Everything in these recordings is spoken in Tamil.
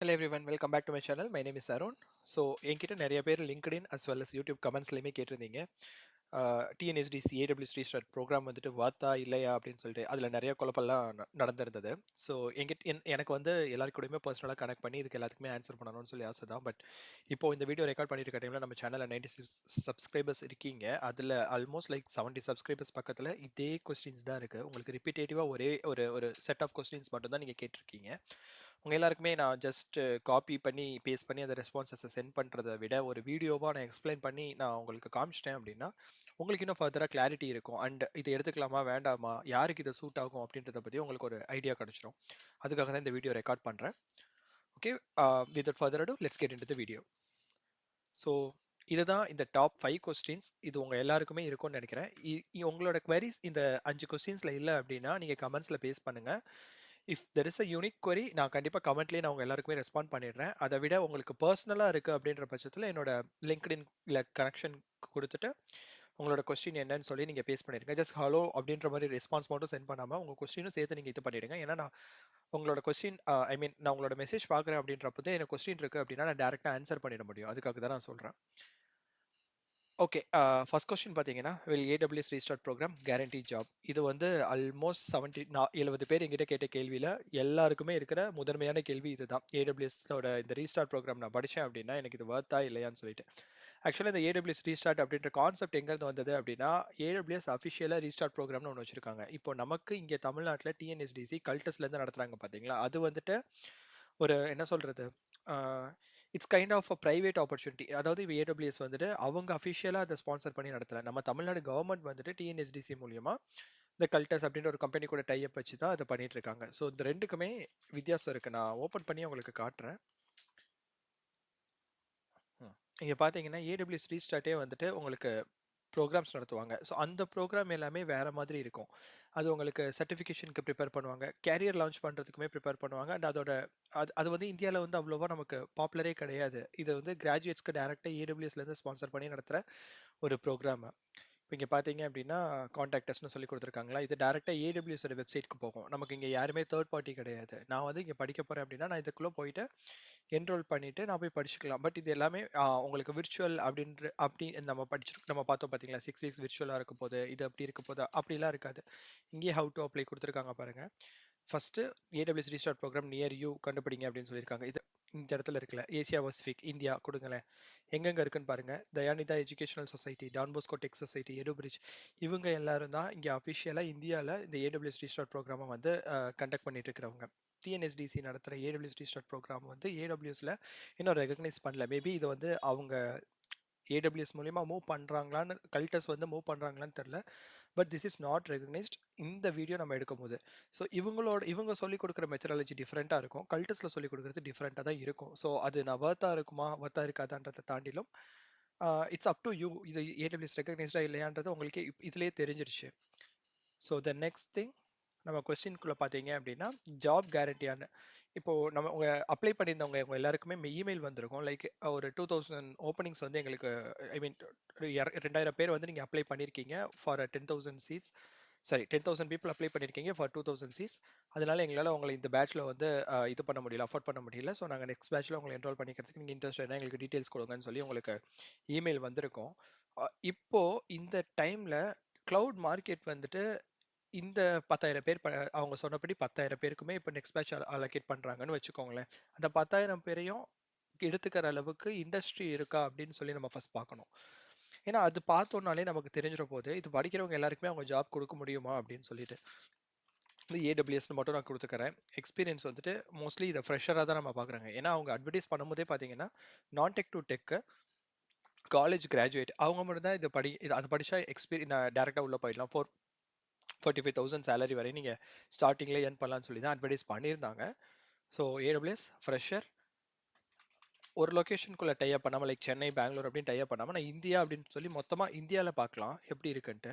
Hello everyone, welcome back to my channel. My name is Arun. So என்கிட்ட நிறைய பேர் LinkedIn as well as YouTube கமெண்ட்ஸ்லையுமே கேட்டிருந்தீங்க டிஎன்எஸ்டிசி ஏடபிள்யூஎஸ் ரீஸ்டார்ட் ப்ரோக்ராம் வந்துட்டு வாத்தா இல்லையா அப்படின்னு சொல்லிட்டு அதில் நிறைய குழப்பம்லாம் நடந்திருந்தது. ஸோ எனக்கு வந்து எல்லாரு கூடயுமே பர்சனலாக கனெக்ட் பண்ணி இதுக்கு எல்லாத்துக்குமே ஆன்சர் பண்ணணும்னு சொல்லி ஆசை தான். பட் இப்போ இந்த வீடியோ ரெக்கார்ட் பண்ணிட்டு இருக்க டைமில் நம்ம சேனலில் 96 சப்ஸ்கிரைபர்ஸ் இருக்கீங்க. அதில் ஆல்மோஸ்ட் லைக் 70 சப்ஸ்கிரைபர்ஸ் பக்கத்தில் இதே கொஸ்டின்ஸ் தான் இருக்குது. உங்களுக்கு ரிப்பீட்டேட்டிவாக ஒரே ஒரு ஒரு செட் ஆஃப் கொஸ்டின்ஸ் மட்டும் தான் நீங்கள் கேட்டிருக்கீங்க. உங்கள் எல்லாருக்குமே நான் ஜஸ்ட் காப்பி பண்ணி பேஸ்ட் பண்ணி அந்த ரெஸ்பான்சஸை சென்ட் பண்ணுறதை விட ஒரு வீடியோவாக நான் எக்ஸ்பிளைன் பண்ணி நான் உங்களுக்கு காமிச்சிட்டேன் அப்படின்னா உங்களுக்கு இன்னும் ஃபர்தராக கிளாரிட்டி இருக்கும். அண்ட் இது எடுத்துக்கலாமா வேண்டாமா, யாருக்கு இது சூட் ஆகும் அப்படின்றத பற்றி உங்களுக்கு ஒரு ஐடியா கிடச்சிரும். அதுக்காக தான் இந்த வீடியோ ரெக்கார்ட் பண்ணுறேன். ஓகே, வித் ஃபர்தர் அடு let's get into the video. So இதுதான் இந்த டாப் 5 கொஸ்டின்ஸ். இது உங்கள் எல்லாருக்குமே இருக்கும்னு நினைக்கிறேன். உங்களோட queries இந்த 5 கொஸ்டின்ஸில் இல்லை அப்படின்னா நீங்கள் கமெண்ட்ஸில் பேஸ் பண்ணுங்கள். If there is a unique query நான் கண்டிப்பாக கமெண்ட்லேயே நான் உங்கள் எல்லாருக்குமே ரெஸ்பாண்ட் பண்ணிடுறேன். அதை விட உங்களுக்கு பர்சனலாக இருக்குது அப்படின்ற பட்சத்தில் என்னோட லிங்க்டின் இல்லை கனெக்ஷன் கொடுத்துட்டு உங்களோட கொஸ்டின் என்னன்னு சொல்லி நீங்கள் பேஸ் பண்ணிடுங்க. ஜஸ்ட் ஹலோ அப்படின்ற மாதிரி ரெஸ்பான்ஸ் மட்டும் சென்ட் பண்ணாமல் உங்கள் கொஸ்டினும் சேர்த்து நீங்கள் இது பண்ணிடுங்க. ஏன்னா நான் உங்களோட கொஸ்டின் ஐ மீன் நான் உங்களோட மெசேஜ் பார்க்குறேன் அப்படின்றப்போ தான் எனக்கு கொஸ்டின் இருக்குது அப்படின்னா நான் டேரெக்டாக ஆன்சர் பண்ணிட முடியும். அதுக்காக தான் நான் சொல்கிறேன். ஓகே, ஃபர்ஸ்ட் கொஸ்டின் பார்த்தீங்கன்னா, will AWS restart program guarantee job? இது வந்து ஆல்மோஸ்ட் 70 பேர் எங்கிட்ட கேட்ட கேள்வியில் எல்லாருக்குமே இருக்கிற முதன்மையான கேள்வி இதுதான். ஏடபிள்யூஎஸோட இந்த ரீஸ்டார்ட் ப்ரோக்ராம் நான் படித்தேன் அப்படின்னா எனக்கு இது வர்த்தா இல்லையான்னு சொல்லிட்டு. ஆக்சுவலாக இந்த ஏடபிள்யூஎஸ் ரீஸ்டார்ட் அப்படின்ற கான்செப்ட் எங்கேருந்து வந்தது அப்படின்னா, ஏடபிள்யூஎஸ் அஃபிஷியலாக ரீஸ்டார்ட் ப்ரோக்ராம்னு ஒன்று வச்சிருக்காங்க. இப்போ நமக்கு இங்கே தமிழ்நாட்டில் டிஎன்எஸ்டிசி கல்டஸ்லேருந்து நடத்துகிறாங்க பார்த்தீங்களா, அது வந்துட்டு ஒரு என்ன சொல்கிறது, it's kind of a private opportunity. அதாவது இப்போ ஏடபிள்யூஎஸ் வந்துட்டு அவங்க அஃபிஷியலாக அதை ஸ்பான்சர் பண்ணி நடத்தலை. நம்ம தமிழ்நாடு கவர்மெண்ட் வந்துட்டு டிஎன்எஸ்டிசி மூலியமா இந்த கல்டஸ் அப்படின்ற ஒரு கம்பெனி கூட டைப் வச்சு தான் அதை பண்ணிட்டு இருக்காங்க. ஸோ இந்த ரெண்டுக்குமே வித்தியாசம் இருக்குது. நான் ஓப்பன் பண்ணி உங்களுக்கு காட்டுறேன். இங்கே பார்த்தீங்கன்னா ஏடபிள்யூஎஸ் ரீஸ்டார்ட்டே வந்துட்டு உங்களுக்கு ப்ரோக்ராம்ஸ் நடத்துவாங்க. ஸோ அந்த ப்ரோக்ராம் எல்லாமே வேறு மாதிரி இருக்கும். அது உங்களுக்கு சர்டிஃபிகேஷனுக்கு ப்ரிப்பேர் பண்ணுவாங்க, கேரியர் லான்ச் பண்ணுறதுக்குமே ப்ரிப்பேர் பண்ணுவாங்க. அண்ட் அதோட அது வந்து இந்தியாவில் வந்து அவ்வளோவா நமக்கு பாப்புலரே கிடையாது. இது வந்து கிராஜுவேட்ஸ்க்கு டேரெக்டாக ஏடபிள்யூஎஸ்லேருந்து ஸ்பான்சர் பண்ணி நடத்துகிற ஒரு ப்ரோக்ராம். இப்போ இங்கே பார்த்தீங்க அப்படின்னா கான்டாக்டர்ஸ்னு சொல்லி கொடுத்துருக்காங்களா, இது டேரெக்டாக ஏடபிள்யூஎஸோட வெப்சைட்க்கு போகும். நமக்கு இங்கே யாருமே தேர்ட் பார்ட்டி கிடையாது. நான் வந்து இங்கே படிக்க போகிறேன் அப்படின்னா நான் இதுக்குள்ளே போயிட்டு என்ரோல் பண்ணிவிட்டு நான் போய் படிச்சுக்கலாம். பட் இது எல்லாமே உங்களுக்கு விர்ச்சுவல் அப்படி நம்ம பார்த்தோம் பார்த்தீங்களா, 6 வீக்ஸ் விர்ச்சுவலாக இருக்க போது, இது அப்படி இருக்க போது அப்படிலாம் இருக்காது. இங்கேயே ஹவு டு அப்ளை கொடுத்துருக்காங்க பாருங்கள். First AWS restart program near you கண்டுபிடிங்க அப்படின்னு சொல்லியிருக்காங்க. இது இந்த இடத்துல இருக்குல்ல, ஏசியா பசிபிக் இந்தியா கொடுங்களேன், எங்கெங்கே இருக்குன்னு பாருங்கள். Dhayanitha educational society, Don Bosco tech society, EduBridge, இவங்க எல்லாரும் தான் இங்கே அஃபிஷியலாக இந்தியாவில் இந்த ஏடபிள்யூஎஸ் ரீஸ்டார்ட் ப்ரோக்ராமை வந்து கண்டக்ட் பண்ணிட்டு இருக்கிறவங்க. டிஎன்எஸ்டிசி நடத்துகிற ஏடபிள்யூஎஸ் ரீஸ்டார்ட் ப்ரோக்ராம் வந்து ஏடபிள்யூஎஸில் இன்னும் ரெகக்னைஸ் பண்ணல. மேபி இது வந்து அவங்க ஏடபிள்யூஎஸ் மூலியமாக மூவ் பண்ணுறாங்களான்னு, கல்டஸ் வந்து மூவ் பண்ணுறாங்களான்னு தெரில. But this is not recognised இந்த வீடியோ நம்ம எடுக்கும்போது. ஸோ இவங்க சொல்லிக் கொடுக்குற மெத்தடாலஜி டிஃப்ரெண்ட்டாக இருக்கும், கல்டஸில் சொல்லிக் கொடுக்குறது டிஃப்ரெண்ட்டாக தான் இருக்கும். ஸோ அது நான் வர்த்தாக இருக்குமா வர்த்தாக இருக்காதான்றதை தாண்டிலும் இட்ஸ் அப் டு யூ. இது ஏடபிள்யூஎஸ் ரெகக்னைஸ்டாக இல்லையான்றது உங்களுக்கு இதுலேயே தெரிஞ்சிருச்சு. ஸோ த நெக்ஸ்ட் திங், நம்ம கொஸ்டின்குள்ளே பார்த்தீங்க அப்படின்னா ஜாப் கேரண்டியான, இப்போது நம்ம அப்ளை பண்ணியிருந்தவங்க உங்கள் எல்லாருக்குமே இமெயில் வந்திருக்கும். லைக் ஒரு 2000 ஓப்பனிங்ஸ் வந்து எங்களுக்கு, ஐ மீன் 2000 பேர் வந்து நீங்கள் அப்ளை பண்ணியிருக்கீங்க ஃபார் 10,000 சீட்ஸ். சரி, 10,000 பீப்புள் அப்ளை பண்ணியிருக்கீங்க ஃபார் 2000 சீட்ஸ். அதனால எங்களால் உங்களை இந்த பேட்சில் வந்து இது பண்ண முடியல, அஃபோர்ட் பண்ண முடியல. ஸோ நாங்கள் நெக்ஸ்ட் பேட்சில் உங்களை என்ரோல் பண்ணிக்கிறதுக்கு நீங்கள் இன்ட்ரெஸ்ட் என்ன எங்களுக்கு டீட்டெயில்ஸ் கொடுங்கன்னு சொல்லி உங்களுக்கு இமெயில் வந்திருக்கும். இப்போது இந்த டைமில் க்ளவுட் மார்க்கெட் வந்துட்டு இந்த 10,000 பேர் அவங்க சொன்னபடி 10,000 பேருக்குமே இப்போ நெக்ஸ்ட் பேட்ச் அலோகேட் பண்ணுறாங்கன்னு வச்சுக்கோங்களேன். அந்த 10,000 பேரையும் எடுத்துக்கிற அளவுக்கு இண்டஸ்ட்ரி இருக்கா அப்படின்னு சொல்லி நம்ம ஃபர்ஸ்ட் பார்க்கணும். ஏன்னா அது பார்த்தோன்னாலே நமக்கு தெரிஞ்சிட போது இது படிக்கிறவங்க எல்லாருக்குமே அவங்க ஜாப் கொடுக்க முடியுமா அப்படின்னு சொல்லிட்டு. இது ஏடபிள்யூஎஸ்னு மட்டும் நான் கொடுத்துக்கிறேன். எக்ஸ்பீரியன்ஸ் வந்துட்டு மோஸ்ட்லி இதை ஃப்ரெஷராக தான் நம்ம பார்க்குறாங்க. ஏன்னா அவங்க அட்வர்டைஸ் பண்ணும்போதே பார்த்தீங்கன்னா நான் tech to tech college graduate அவங்க மட்டும் தான் இது அது படித்தா நான் டேரெக்டாக உள்ளே போயிடலாம். 45,000 சேலரி வரை நீங்கள் ஸ்டார்டிங்கில் ஏர்ன் பண்ணலான்னு சொல்லி தான் அட்வர்டைஸ் பண்ணியிருந்தாங்க. ஸோ ஏடபிள்யூஎஸ் ஃப்ரெஷர் ஒரு லொக்கேஷனுக்குள்ளே டைப் பண்ணாமல், லைக் சென்னை, பெங்களூர் அப்படின்னு டைப் பண்ணாமல் நான் இந்தியா அப்படின்னு சொல்லி மொத்தமாக இந்தியாவில் பார்க்கலாம் எப்படி இருக்குன்ட்டு.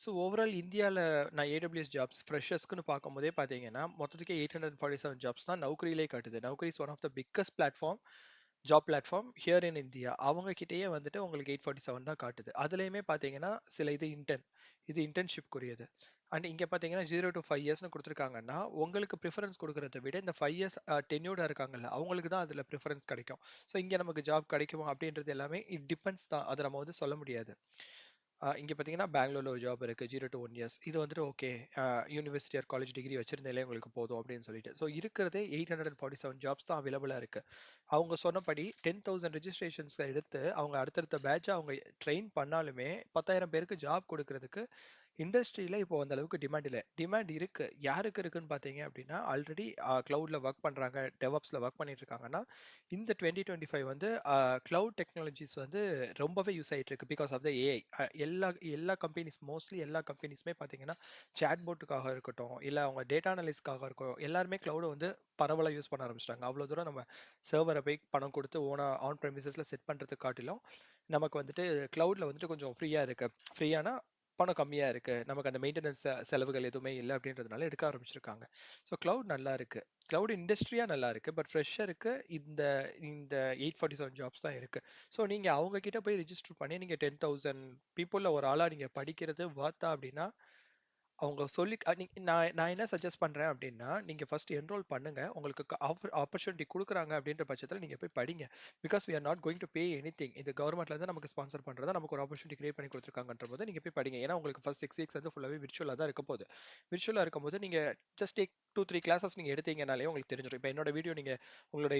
ஸோ ஓவரால் இந்தியாவில் நான் ஏடபிள்யூஎஸ் ஜாப்ஸ் ஃப்ரெஷர்ஸ்க்குன்னு பார்க்கும்போதே பார்த்தீங்கன்னா மொத்தத்துக்கே 847 ஜாப்ஸ் தான் நௌக்கரியிலே காட்டுது. Naukri is one of the biggest platform job platform here in India. அவங்க கிட்டயே வந்துட்டு உங்களுக்கு 847 தான் காட்டுது. அதுலயுமே பார்த்தீங்கன்னா, சில இது இன்டர்ன்ஷிப்க்குரியது. அண்ட் இங்க பார்த்தீங்கன்னா 0 to 5 இயர்ஸ்ன்னு குடுத்துருக்காங்கன்னா, உங்களுக்கு பிரிஃபரன்ஸ் குடுக்குறத விட இந்த 5 இயர்ஸ் டென்யூர்டா இருக்காங்கல்ல, அவங்களுக்கு தான் அதுல பிரிஃபரன்ஸ் கிடைக்கும். ஸோ இங்க நமக்கு ஜாப் கிடைக்குமா அப்படின்றது எல்லாமே இட் டிபெண்ட்ஸ் தான். அத நம்ம வந்து சொல்ல முடியாது. இங்க பார்த்தீங்கன்னா, பெங்களூர்ல ஒரு ஜாப் இருக்கு. 0 to 1 இயர்ஸ். இது வந்துட்டு okay. University or college degree வச்சிருந்தாலே உங்களுக்கு போதும் அப்படின்னு சொல்லிட்டு. ஸோ இருக்கிறதே 847 ஜாப்ஸ் தான் அவைலபிளா இருக்கு. அவங்க சொன்னபடி 10,000 ரெஜிஸ்ட்ரேஷன்ஸ் எடுத்து அவங்க அடுத்தடுத்த பேட்சா அவங்க ட்ரெயின் பண்ணாலுமே 10,000 பேருக்கு ஜாப் கொடுக்கறதுக்கு இண்டஸ்ட்ரியில இப்போ அந்த அளவுக்கு டிமாண்ட் இல்ல. டிமாண்ட் இருக்கு. யாருக்கு இருக்குன்னு பார்த்தீங்க அப்படின்னா, ஆல்ரெடி கிளவுட்ல வொர்க் பண்றாங்க, டெவாப்ஸ்ல வொர்க் பண்ணிட்டு இருக்காங்கன்னா, இந்த 2025 வந்து கிளவுட் டெக்னாலஜிஸ் வந்து ரொம்பவே யூஸ் ஆயிட்டு இருக்கு. Because of the AI. எல்லா எல்லா கம்பெனிஸ் மோஸ்ட்லி எல்லா கம்பெனிஸுமே பார்த்தீங்கன்னா, சாட்போட்டுக்காக இருக்கட்டும், இல்ல அவங்க டேட்டா அனலிஸ்ட்காக இருக்கட்டும், எல்லாருமே கிளவுட வந்து பரவலா யூஸ் பண்ண ஆரம்பிச்சுட்டாங்க. அவ்வளோ தூரம் நம்ம சர்வர போய் பணம் கொடுத்து ஓனா ஆன் பிரெமிசஸ்ல செட் பண்றதுக்கு காட்டிலும், நமக்கு வந்துட்டு கிளவுட்ல வந்துட்டு கொஞ்சம் ஃப்ரீயா இருக்கு. ஃப்ரீயானா பணம் கம்மியா இருக்கு. நமக்கு அந்த மெயின்டனன்ஸ் செலவுகள் எதுவுமே இல்ல அப்படின்றதுனால எடுக்க ஆரம்பிச்சிருக்காங்க. ஸோ கிளவுட் நல்லா இருக்கு. கிளவுட் இண்டஸ்ட்ரியா நல்லா இருக்கு. பட் ஃப்ரெஷருக்கு இந்த இந்த 847 ஜாப்ஸ் தான் இருக்கு. ஸோ நீங்க அவங்க கிட்ட போய் ரிஜிஸ்டர் பண்ணி நீங்க 10,000 பீப்புள்ல ஒரு ஆளா நீங்க படிக்கிறது வொர்த்தா அப்படின்னா, அவங்க சொல்லி நான் நான் என்ன சஜெஸ்ட் பண்றேன் அப்படின்னா, நீங்க ஃபர்ஸ்ட் என்ரோல் பண்ணுங்க. உங்களுக்கு ஆப்பர்ச்சுனிட்டி குடுக்குறாங்க அப்படின்ற பட்சத்தில நீங்க போய் படிங்க. Because we are not going to pay anything. இது கவர்மெண்ட்ல இருந்து நமக்கு ஸ்பான்சர் பண்றதா நமக்கு ஒரு ஆப்பர்ச்சுனிட்டி கிரியேட் பண்ணி குடுத்துருக்காங்கன்றபோது நீங்க போய் படிங்க. ஏன்னா உங்களுக்கு ஃபர்ஸ்ட் 6 வீக்ஸ் வந்து ஃபுல்லாவே விர்ச்சுவலா தான் இருக்க போகுது. விர்ச்சுவலா இருக்கும்போது நீங்க ஜஸ்ட் டேக் 2, 3 கிளாஸஸ் நீங்க எடுத்தீங்கனாலே உங்களுக்கு தெரிஞ்சிரும். இப்ப என்னோட வீடியோ நீங்க உங்களோட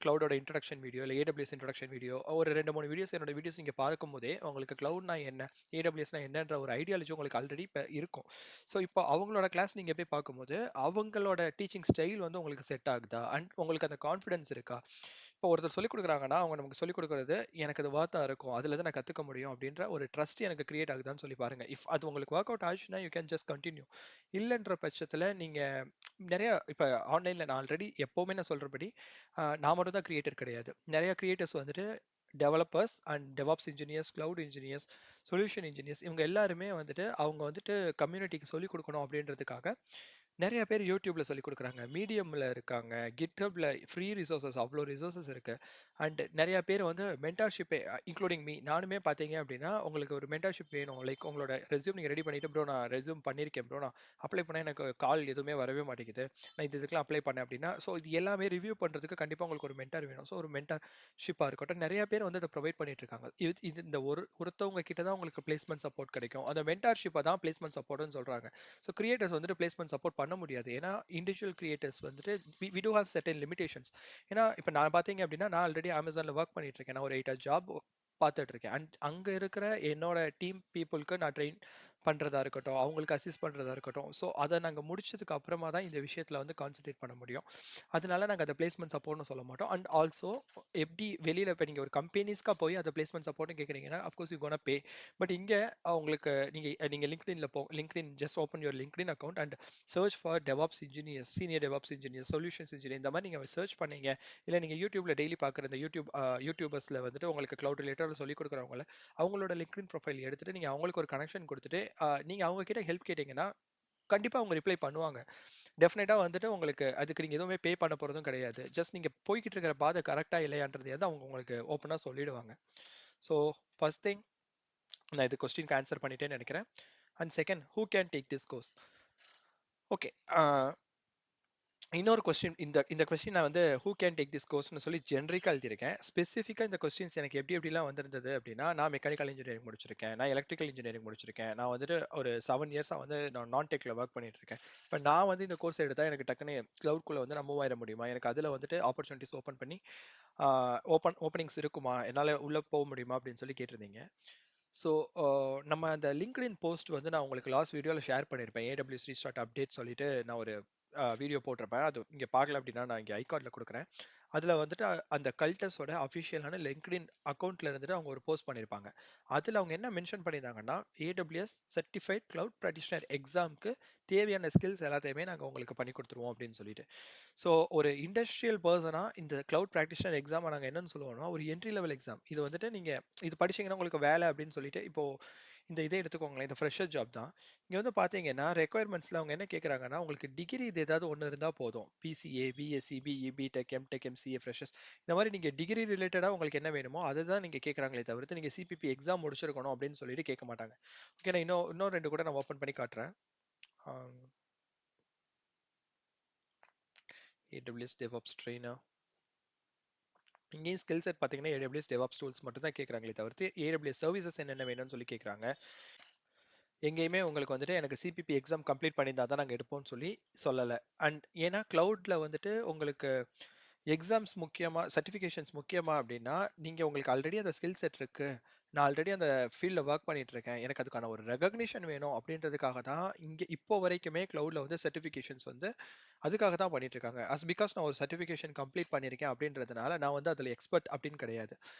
கிளவுடோட இன்ட்ரோடக்ஷன் வீடியோ, இல்ல AWS இன்ட்ரோடக்ஷன் வீடியோ, ஒரு 2, 3 என்னோட வீடியோஸ் நீங்க பார்க்கும்போதே உங்களுக்கு கிளவுட்னா என்ன? AWSனா என்னன்ற ஒரு ஐடியாலஜி உங்களுக்கு ஆல்ரெடி இப்ப இருக்கும். ஸோ இப்போ அவங்களோட கிளாஸ் நீங்க போய் பார்க்கும்போது, அவங்களோட டீச்சிங் ஸ்டைல் வந்து உங்களுக்கு செட் ஆகுதா? அண்ட் உங்களுக்கு அந்த கான்ஃபிடன்ஸ் இருக்கா? இப்போ ஒருத்தர் சொல்லிக் குடுக்குறாங்கன்னா, அவங்க நமக்கு சொல்லிக் குடுக்குறது, எனக்கு அது வொர்த்தா இருக்கும். அதுல இருந்து நான் கத்துக்க முடியும் அப்படின்ற ஒரு ட்ரஸ்ட் எனக்கு கிரியேட் ஆகுதான்னு சொல்லி பாருங்க. இஃப் அது உங்களுக்கு வொர்க் அவுட் ஆச்சுன்னா, யூ கேன் ஜஸ்ட் கன்டின்யூ. இல்லன்ற பட்சத்துல நீங்க நெறைய இப்ப ஆன்லைன்ல நான் ஆல்ரெடி எப்பவுமே நான் சொல்றபடி, நான் மட்டும் தான் கிரியேட்டர் கிடையாது. நெறைய கிரியேட்டர்ஸ் வந்துட்டு developers and DevOps engineers, cloud engineers, solution engineers இவங்க எல்லாருமே வந்துட்டு அவங்க வந்துட்டு கம்யூனிட்டிக்கு சொல்லிக் கொடுக்கணும் அப்படின்றதுக்காக நிறைய பேர் யூடியூப்ல சொல்லிக் கொடுக்குறாங்க. மீடியம்ல இருக்காங்க. கிட்ஹப்ல ஃப்ரீ ரிசோர்சஸ் அவ்வளோ ரிசோர்சஸ் இருக்கு. அண்ட் நிறைய பேர் வந்து மென்டார்ஷிப் இன்க்ளூடிங் மீ நானுமே பார்த்தீங்க அப்படின்னா உங்களுக்கு ஒரு மென்டார்ஷிப் வேணும். லைக் உங்களோட ரெஸ்யூம் நீங்க ரெடி பண்ணிட்டு ப்ரோ நான் ரெஸ்யூம் பண்ணியிருக்கேன் ப்ரோ நான் அப்ளை பண்ண எனக்கு கால் எதுவுமே வரவே மாட்டேங்குது. நான் இதுக்கெல்லாம் அப்ளை பண்ணேன் அப்படின்னா ஸோ இது எல்லாமே ரிவ்யூ பண்றதுக்கு கண்டிப்பாக உங்களுக்கு ஒரு மென்டார் வேணும். ஸோ ஒரு மென்டார்ஷிப்பாக இருக்கட்டும் நிறைய பேர் வந்து அதை ப்ரொவைட் பண்ணிட்டு இருக்காங்க. இது இது இந்த ஒருத்தவங்க கிட்ட தான் உங்களுக்கு பிளேஸ்மெண்ட் சப்போர்ட் கிடைக்கும். அந்த மென்டார்ஷிப்பை தான் பிளேஸ்மெண்ட் சப்போர்ட்னு சொல்றாங்க. ஸோ கிரியேட்டர்ஸ் வந்துட்டு பிளேஸ்மெண்ட் சப்போர்ட் பண்ண முடியாது. ஏன்னா இண்டிவிஜுவல் கிரியேட்டர்ஸ் வந்துட்டு we do have certain limitations. ஏன்னா இப்போ நான் பார்த்தீங்க அப்படின்னா நான் ஆல்ரெடி அமேசானில் ஒர்க் பண்ணிட்டு இருக்கேன். நான் ஒரு 8 ஜாப் பார்த்துட்டு இருக்கேன். அண்ட் அங்கே இருக்கிற என்னோட டீம் பீப்புளுக்கு நான் ட்ரெயின் பண்ணுறதா இருக்கட்டும், அவங்களுக்கு அசிஸ்ட் பண்ணுறதா இருக்கட்டும். ஸோ அதை நாங்கள் முடிச்சதுக்கு அப்புறமா தான் இந்த விஷயத்தில் வந்து கான்சென்ட்ரேட் பண்ண முடியும். அதனால நாங்கள் அதை பிளேஸ்மெண்ட் சப்போர்ட்னு சொல்ல மாட்டோம். அண்ட் ஆல்சோ எப்படி வெளியில் இப்போ நீங்கள் ஒரு கம்பெனிஸ்க்காக போய் அதை பிளேஸ்மெண்ட் சப்போர்ட்னு கேட்குறீங்கன்னா of course you gonna pay. But இங்கே உங்களுக்கு நீங்கள் லிங்க்டின்ல LinkedIn just open your LinkedIn account and search for DevOps engineers, senior DevOps engineer, solutions engineer இந்த மாதிரி நீங்கள் சர்ச் பண்ணீங்க. இல்லை நீங்கள் யூடியூப்ல டெய்லி பார்க்குற இந்த யூடியூபர்ஸில் வந்துட்டு உங்களுக்கு க்ளவுட் ரிலேட்டட் சொல்லிக் கொடுக்குறவங்கள அவங்களோட லிங்க்டின் ப்ரொஃபைல் எடுத்துட்டு நீங்கள் அவங்களுக்கு ஒரு கனெக்ஷன் கொடுத்துட்டு நீங்கள் அவங்க கிட்ட ஹெல்ப் கேட்டிங்கன்னா கண்டிப்பா அவங்க ரிப்ளை பண்ணுவாங்க. டெஃபினட்டா வந்துட்டு உங்களுக்கு அதுக்கு நீங்க எதுவுமே பே பண்ண போறதும் கிடையாது. ஜஸ்ட் நீங்க போய்க்கிட்டு இருக்கிற பாதை கரெக்ட்டா இல்லையான்றதையாவது அவங்க உங்களுக்கு ஓப்பனா சொல்லிடுவாங்க. ஸோ ஃபர்ஸ்ட் திங் நான் இது கொஸ்டினுக்கு ஆன்சர் பண்ணிட்டேன்னு நினைக்கிறேன். And second who can take this course? Okay. இன்னொரு கொஸ்டின் இந்த இந்த கொஸ்டின் நான் வந்து ஹூ கேன் டேக் திஸ் கோர்ஸ்னு சொல்லி ஜென்ரிக்கா எழுதியிருக்கேன். ஸ்பெசிஃபிக்கா இந்த கொஸ்டின்ஸ் எனக்கு எப்படிலாம் வந்திருந்தது அப்படின்னா, நான் மெக்கானிக்கல் இன்ஜினியரிங் முடிச்சிருக்கேன். நான் எலக்ட்ரிக்கல் இன்ஜினியரிங் முடிச்சிருக்கேன். நான் வந்துட்டு ஒரு 7 இயர்ஸா வந்து நான் நான் டெக்ல ஒர்க் பண்ணிட்டு இருக்கேன். இப்ப நான் வந்து இந்த கோர்ஸ் எடுத்தா எனக்கு டக்குனு கிளவுட்குள்ள வந்து நான் மூவ் ஆயிர முடியுமா? எனக்கு அதுல வந்துட்டு ஆப்பர்ச்சுனிட்டிஸ் ஓப்பன் பண்ணி ஓப்பனிங்ஸ் இருக்குமா? என்னால உள்ள போக முடியுமா? அப்படின்னு சொல்லி கேட்டிருந்தீங்க. ஸோ நம்ம அந்த லிங்க்டின் போஸ்ட் வந்து நான் உங்களுக்கு லாஸ்ட் வீடியோவில் ஷேர் பண்ணியிருப்பேன். AWS ரீஸ்டார்ட் அப்டேட் சொல்லிட்டு நான் ஒரு வீடியோ போட்டிருப்பேன். அது இங்கே பார்க்கல அப்படின்னா நான் இங்கே ஐகார்டில் கொடுக்குறேன். அதில் வந்துட்டு அந்த கல்டஸோட அஃபிஷியலான லிங்க்டின் அக்கௌண்ட்ல இருந்துட்டு அவங்க ஒரு போஸ்ட் பண்ணியிருப்பாங்க. அதில் அவங்க என்ன மென்ஷன் பண்ணியிருந்தாங்கன்னா AWS சர்டிஃபைட் கிளவுட் ப்ராக்டிஷனர் எக்ஸாமுக்கு தேவையான ஸ்கில்ஸ் எல்லாத்தையுமே நாங்கள் உங்களுக்கு பண்ணி கொடுத்துருவோம் அப்படின்னு சொல்லிட்டு. ஸோ ஒரு இண்டஸ்ட்ரியல் பர்சனா இந்த கிளவுட் ப்ராக்டிஷனர் எக்ஸாம் நாங்கள் என்னன்னு சொல்லுவோம்னா ஒரு என்ட்ரி லெவல் எக்ஸாம். இது வந்துட்டு நீங்கள் இது படிச்சீங்கன்னா உங்களுக்கு வேலை அப்படின்னு சொல்லிட்டு இப்போ இந்த இதை எடுத்துக்கோங்களேன். இந்த ஃப்ரெஷர் ஜாப் தான். இங்க வந்து பார்த்தீங்கன்னா, ரெக்யர்மென்ட்ஸ்ல அவங்க என்ன கேட்குறாங்கன்னா, உங்களுக்கு டிகிரி இது ஏதாவது ஒண்ணு இருந்தா போதும். BCA, BSc, BE, BTech, MTech, MCA, freshers இந்த மாரி நீங்க டிகிரி ரிலேட்டடா உங்களுக்கு என்ன வேணுமோ, அத தான் நீங்க கேட்குறாங்களே தவிர்த்து, நீங்க சிபிபி எக்ஸாம் முடிச்சிருக்கணும் அப்படின்னு சொல்லிட்டு கேட்க மாட்டாங்க. ஓகே நான் இன்னும் 2 கூட நான் ஓப்பன் பண்ணி காட்டுறேன். ஆ AWS DevOps ட்ரெய்னர். இங்கேயும் ஸ்கில் செட் பார்த்தீங்கன்னா, AWS DevOps டூல்ஸ் மட்டும் தான் கேட்குறாங்களே தவிர்த்து, AWS சர்வீசஸ் என்னென்ன வேணும்னு சொல்லி கேட்குறாங்க. எங்கேயுமே உங்களுக்கு வந்துட்டு எனக்கு சிபிபி எக்ஸாம் கம்ப்ளீட் பண்ணியிருந்தா தான் நாங்க எடுப்போம்னு சொல்லி சொல்லல. அண்ட் ஏன்னா கிளவுட்ல வந்துட்டு உங்களுக்கு எக்ஸாம்ஸ் முக்கியமா, சர்டிஃபிகேஷன்ஸ் முக்கியமா அப்படின்னா, நீங்க உங்களுக்கு ஆல்ரெடி அந்த ஸ்கில் செட் இருக்கு. நான் ஆல்ரெடி அந்த ஃபீல்ட்ல வொர்க் பண்ணிட்டு இருக்கேன். எனக்கு அதுக்கான ஒரு ரெகக்னிஷன் வேணும் அப்படின்றதுக்காக தான் இங்க இப்போ வரைக்குமே கிளவுட்ல வந்து சர்டிஃபிகேஷன்ஸ் வந்து அதுக்காக தான் பண்ணிட்டு இருக்காங்க. பிகாஸ் நான் ஒரு சர்டிஃபிகேஷன் கம்ப்ளீட் பண்ணியிருக்கேன் அப்படின்றதுனால, நான் வந்து அதில எக்ஸ்பர்ட் அப்படின்னு கிடையாது.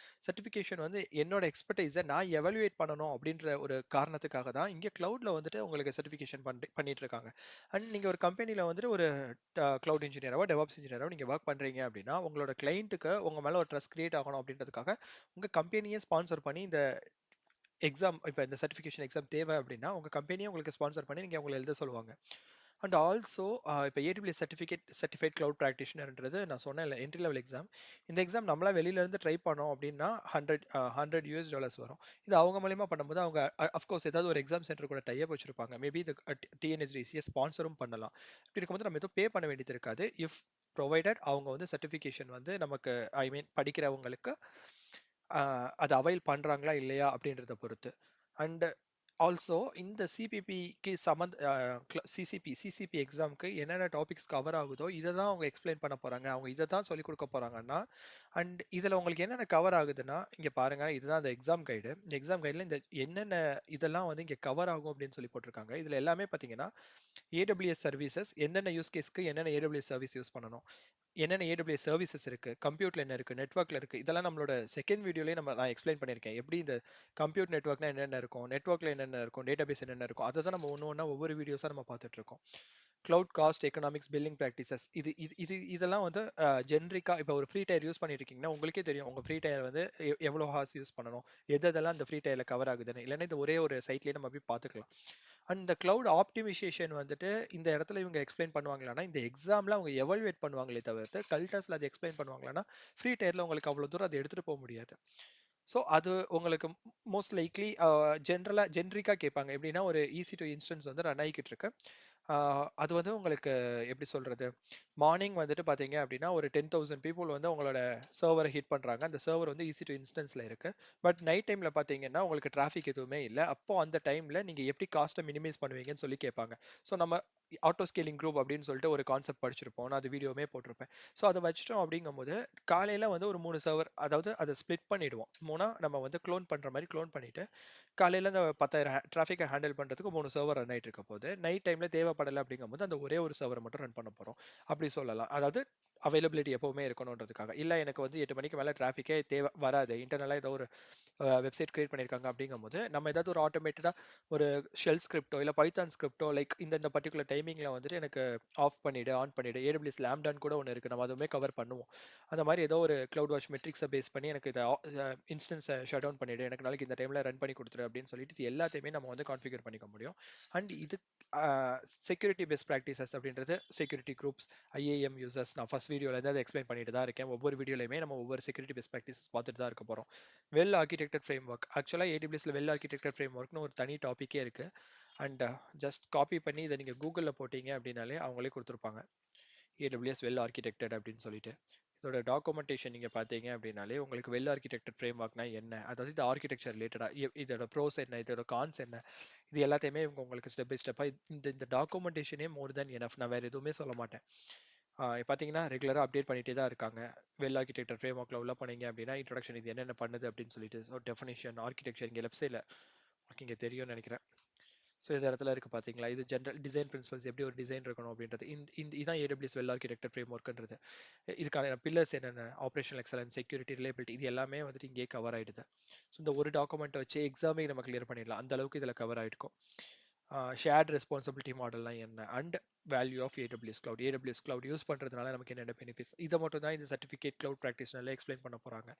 சர்டிஃபிகேஷன் வந்து என்னோட எக்ஸ்பர்டைஸ நான் எவாலுவேட் பண்ணணும் அப்படின்ற ஒரு காரணத்துக்காக தான் இங்க கிளவுட்ல வந்துட்டு உங்களுக்கு சர்டிஃபிகேஷன் பண்ணிட்டு இருக்காங்க. அண்ட் நீங்க ஒரு கம்பெனில வந்துட்டு ஒரு கிளவுட் இன்ஜினியராவோ, டெவாப்ஸ் இன்ஜினியராவோ நீங்க வொர்க் பண்றீங்க அப்படின்னா, உங்களோட கிளையன்ட்டுக்கு உங்க மேல ஒரு ட்ரஸ்ட் கிரியேட் ஆகணும் அப்படின்றதுக்காக, உங்க கம்பெனியே ஸ்பான்சர் பண்ணி இந்த எக்ஸாம் இப்ப இந்த சர்டிஃபிகேஷன் எக்ஸாம் தேவை அப்படின்னா, உங்க கம்பெனியே உங்களுக்கு ஸ்பான்சர் பண்ணி நீங்க உங்கள எழுத சொல்லுவாங்க. அண்ட் ஆல்சோ இப்ப ஏடபிள்யூஎஸ் சர்டிஃபைட் கிளவுட் பிராக்டிஷனர்ன்றது நான் சொன்னேன்ல என்ட்ரி லெவல் எக்ஸாம். இந்த எக்ஸாம் நம்மளா வெளியில இருந்து ட்ரை பண்ணோம் அப்படின்னா, 100 $100 வரும். இது அவங்க மூலியமா பண்ணும்போது அவங்க அஃப்கோர்ஸ் ஏதாவது ஒரு எக்ஸாம் சென்டர் கூட டை அப் வச்சிருப்பாங்க. மேபி இது டிஎன்எஸ்டிசியை ஸ்பான்சரும் பண்ணலாம். இப்படி இருக்கும்போது நம்ம எதுவும் பே பண்ண வேண்டியது இருக்காது. இஃப் ப்ரொவைடட் அவங்க வந்து சர்டிஃபிகேஷன் வந்து நமக்கு ஐ மீன் படிக்கிறவங்களுக்கு அத அவைல் பண்றாங்களா இல்லையா அப்படின்றத பொறுத்து. அண்ட் ஆல்சோ இந்த சிபிபிக்கு சிசிபி எக்ஸாம்க்கு என்னென்ன டாபிக்ஸ் கவர் ஆகுதோ இத தான் அவங்க எக்ஸ்பிளைன் பண்ண போறாங்க. அவங்க இத தான் சொல்லிக் குடுக்க போறாங்கன்னா, அண்ட் இதுல உங்களுக்கு என்னென்ன கவர் ஆகுதுன்னா, இங்க பாருங்க இதுதான் அந்த எக்ஸாம் கைடு. இந்த எக்ஸாம் கைடுல இந்த என்னென்ன இதெல்லாம் வந்து இங்க கவர் ஆகும் அப்படின்னு சொல்லி போட்டிருக்காங்க. இதுல எல்லாமே பார்த்தீங்கன்னா, ஏடபிள்யூஎஸ் சர்வீசஸ் எந்தெந்த யூஸ் கேஸ்க்கு என்னென்ன ஏடபிள்யூஎஸ் சர்வீஸ் யூஸ் பண்ணணும். என்னென்ன ஏடபிள்யூஎஸ் சர்வீசஸ் இருக்கு, கம்ப்யூட்டர்ல என்ன இருக்கு, நெட்வொர்க்ல இருக்கு. இதெல்லாம் நம்மளோட செகண்ட் வீடியோலயே நான் எக்ஸ்பிளைன் பண்ணியிருக்கேன். எப்படி இந்த கம்ப்யூட்டர் நெட்வொர்க்னா என்னென்ன இருக்கும், நெட்வொர்க்ல என்னென்ன இருக்கும், டேட்டாபேஸ் என்னென்ன இருக்கும். அத தான் நம்ம ஒண்ணு ஒண்ணா ஒவ்வொரு வீடியோஸா நம்ம பார்த்துட்டு இருக்கோம். Cloud cost, economics, billing practices இதெல்லாம் வந்து ஜென்ரிக்கா இப்போ ஒரு ஃப்ரீ டயர் யூஸ் பண்ணிட்டு இருக்கீங்கன்னா, உங்களுக்கே தெரியும் உங்க ஃப்ரீ டயர் வந்து எவ்வளோ ஹார்ஸ் யூஸ் பண்ணணும், எதெல்லாம் அந்த ஃப்ரீ டயர்ல கவர் ஆகுதுன்னு. இல்லைன்னா இந்த ஒரே ஒரு சைட்லயே நம்ம போய் பார்த்துக்கலாம். அண்ட் இந்த கிளவுட் ஆப்டிமைசேஷன் வந்துட்டு இந்த இடத்துல இவங்க எக்ஸ்பிளைன் பண்ணுவாங்களான்னா, இந்த எக்ஸாம்ல அவங்க எவாலுவேட் பண்ணுவாங்களே தவிர்த்து, கல்டஸ்ல அது எக்ஸ்பிளைன் பண்ணுவாங்களான்னா, ஃப்ரீ டயர்ல உங்களுக்கு அவ்வளோ தூரம் அத எடுத்துட்டு போ முடியாது. ஸோ அது உங்களுக்கு மோஸ்ட் லைக்லி ஜென்ரிக்கா கேட்பாங்க. எப்படின்னா ஒரு EC2 இன்ஸ்டன்ஸ் வந்து ரன் ஆகிக்கிட்டு இருக்கு. அது வந்து உங்களுக்கு எப்படி சொல்றது? மார்னிங் வந்துட்டு பார்த்தீங்க அப்படின்னா, ஒரு 10,000 பீப்பிள் வந்து உங்களோட சர்வர ஹிட் பண்றாங்க. அந்த சர்வர் வந்து EC2 இன்ஸ்டன்ஸ்ல இருக்கு. பட் நைட் டைம்ல பார்த்தீங்கன்னா, உங்களுக்கு டிராஃபிக் எதுவுமே இல்ல. அப்போ அந்த டைம்ல நீங்க எப்படி காஸ்ட்ட மினிமைஸ் பண்ணுவீங்கன்னு சொல்லி கேட்பாங்க. ஸோ நம்ம ஆட்டோ ஸ்கேலிங் குரூப் அப்படின்னு சொல்லிட்டு ஒரு கான்செப்ட் படிச்சிருப்போம். நான் அது வீடியோவுமே போட்டிருப்பேன். ஸோ அத வச்சுட்டோம் அப்படிங்கும்போது, காலையில வந்து ஒரு 3 சர்வர் அதாவது அத ஸ்ப்ளிட் பண்ணிடுவோம். 3ஆ நம்ம வந்து குளோன் பண்ற மாரி குளோன் பண்ணிட்டு, காலையில அந்த 10,000 டிராஃபிக்க ஹேண்டில் பண்றதுக்கு 3 சர்வர் ரன் ஆயிட்டு இருக்க போது, நைட் டைம்ல தேவைப்படல அப்படிங்கும்போது, அந்த ஒரே ஒரு சர்வர மட்டும் ரன் பண்ண போறோம். அப்படி சொல்லலாம். அதாவது அவைலபிலிட்டி எப்பவுமே இருக்கணுன்றதுக்காக. இல்ல எனக்கு வந்து 8 மணிக்கு மேல டிராஃபிக்கே வராது. இன்டர்னலா ஏதோ ஒரு வெப்சைட் கிரியேட் பண்ணியிருக்காங்க அப்படிங்கும்போது, நம்ம ஏதாவது ஒரு ஆட்டோமேட்டடா ஒரு ஷெல் ஸ்கிரிப்ட்டோ, இல்ல பைத்தான் ஸ்கிரிப்ட்டோ லைக் இந்த பர்ட்டிகுலர் டைமிங்ல வந்துட்டு எனக்கு ஆஃப் பண்ணிடு, ஆன் பண்ணிடு. AWS லாம்டான்னு கூட ஒண்ணு இருக்கு. நம்ம அதுவுமே கவர் பண்ணுவோம். அந்த மாரி ஏதோ ஒரு கிளவுட் வாட்ச் மெட்ரிக்ஸ பேஸ் பண்ணி எனக்கு இத இன்ஸ்டன்ஸ ஷட் டவுன் பண்ணிடு. எனக்கு நாளைக்கு இந்த டைம்ல ரன் பண்ணி குடுத்துரு அப்படின்னு சொல்லிட்டு இது எல்லாத்தையுமே நம்ம வந்து கான்ஃபிகர் பண்ணிக்க முடியும். அண்ட் இது அ செக்யூரிட்டி பெஸ்ட் பிராக்டிசஸ் அப்படின்றது செக்யூரிட்டி குரூப்ஸ், IAM யூசர்ஸ் நான் ஃபர்ஸ்ட் வீடியோல இருந்து அத எக்ஸ்பிளைன் பண்ணிட்டு தான் இருக்கேன். ஒவ்வொரு வீடியோலயுமே நம்ம ஒவ்வொரு செக்யூரிட்டி பெஸ்ட் பிராக்டிசஸ் பார்த்துட்டு தான் இருக்க போறோம். Well architected framework. ஆக்சுவலா AWSல வெல் ஆர்க்கிடெக்டட் ஃப்ரேம்வொர்க்னு ஒரு தனி டாபிக்கே இருக்கு. அண்ட் ஜஸ்ட் காப்பி பண்ணி இத நீங்க Googleல போட்டீங்க அப்படின்னாலே அவங்களே குடுத்துருப்பாங்க. AWS வெல் ஆர்க்கிடெக்டட் அப்படின்னு சொல்லிட்டு. இதோட டாக்குமெண்டேஷன் நீங்க பார்த்தீங்க அப்படின்னாலே உங்களுக்கு வெல் ஆர்க்கிடெக்டட் ஃப்ரேம்வொர்க்னா என்ன? அதாவது இது ஆர்க்கிடெக்சர் ரிலேட்டடா இதோட ப்ரோஸ் என்ன? இதோட கான்ஸ் என்ன? இது எல்லாத்தையுமே இவங்க உங்களுக்கு ஸ்டெப் பை ஸ்டெப்பா இந்த இந்த டாக்குமெண்டேஷனே மோர் தென் எனஃப். நான் வேற எதுவுமே சொல்ல மாட்டேன். பார்த்தீங்கன்னா, ரெகுலரா அப்டேட் பண்ணிட்டே தான் இருக்காங்க. வெல் ஆர்க்கிடெக்டர் ஃப்ரேம்வொர்க்ல உள்ள போனீங்க அப்படின்னா, இன்ட்ரோடக்ஷன் இது என்னென்ன பண்ணுது அப்படின்னு சொல்லிட்டு, ஸோ டெஃபினிஷன், ஆர்க்கிடெக்சர் இங்க லெஃப்ட் சைட்ல உங்களுக்கு இங்க தெரியும்னு நெனைக்கிறேன். ஸோ இந்த இடத்துல இருக்கு பார்த்தீங்களா? இது ஜெனரல் டிசைன் பிரின்சிபல்ஸ் எப்படி ஒரு டிசைன் இருக்கணும் அப்படின்றது. இதான் AWS வெல் ஆர்க்கிடெக்டர் ஃப்ரேம்வொர்க்ன்றது. இதுக்கான பில்லர்ஸ் என்னென்ன? ஆப்பரேஷனல் எக்ஸலன்ஸ், செக்யூரிட்டி, ரிலையபிலிட்டி இது எல்லாமே வந்துட்டு இங்கேயே கவர் ஆயிடுது. ஸோ இந்த ஒரு டாக்குமெண்ட்ட வச்சு எக்ஸாமே நம்ம கிளியர் பண்ணிடலாம். அந்த அளவுக்கு இதுல கவர் ஆயிருக்கும். ஷேர்ட் ரெஸ்பான்சிபிலிட்டி மாடல்லாம் என்ன? And value of AWS cloud. AWS cloud use பண்ணுறதுனால நமக்கு என்னென்ன பெனிஃபிட்ஸ்? இதை மட்டும் தான் இந்த சர்டிஃபிகேட் கிளவுட் ப்ராக்டிஸ்னால எக்ஸ்பிளைன் பண்ண போகிறாங்க.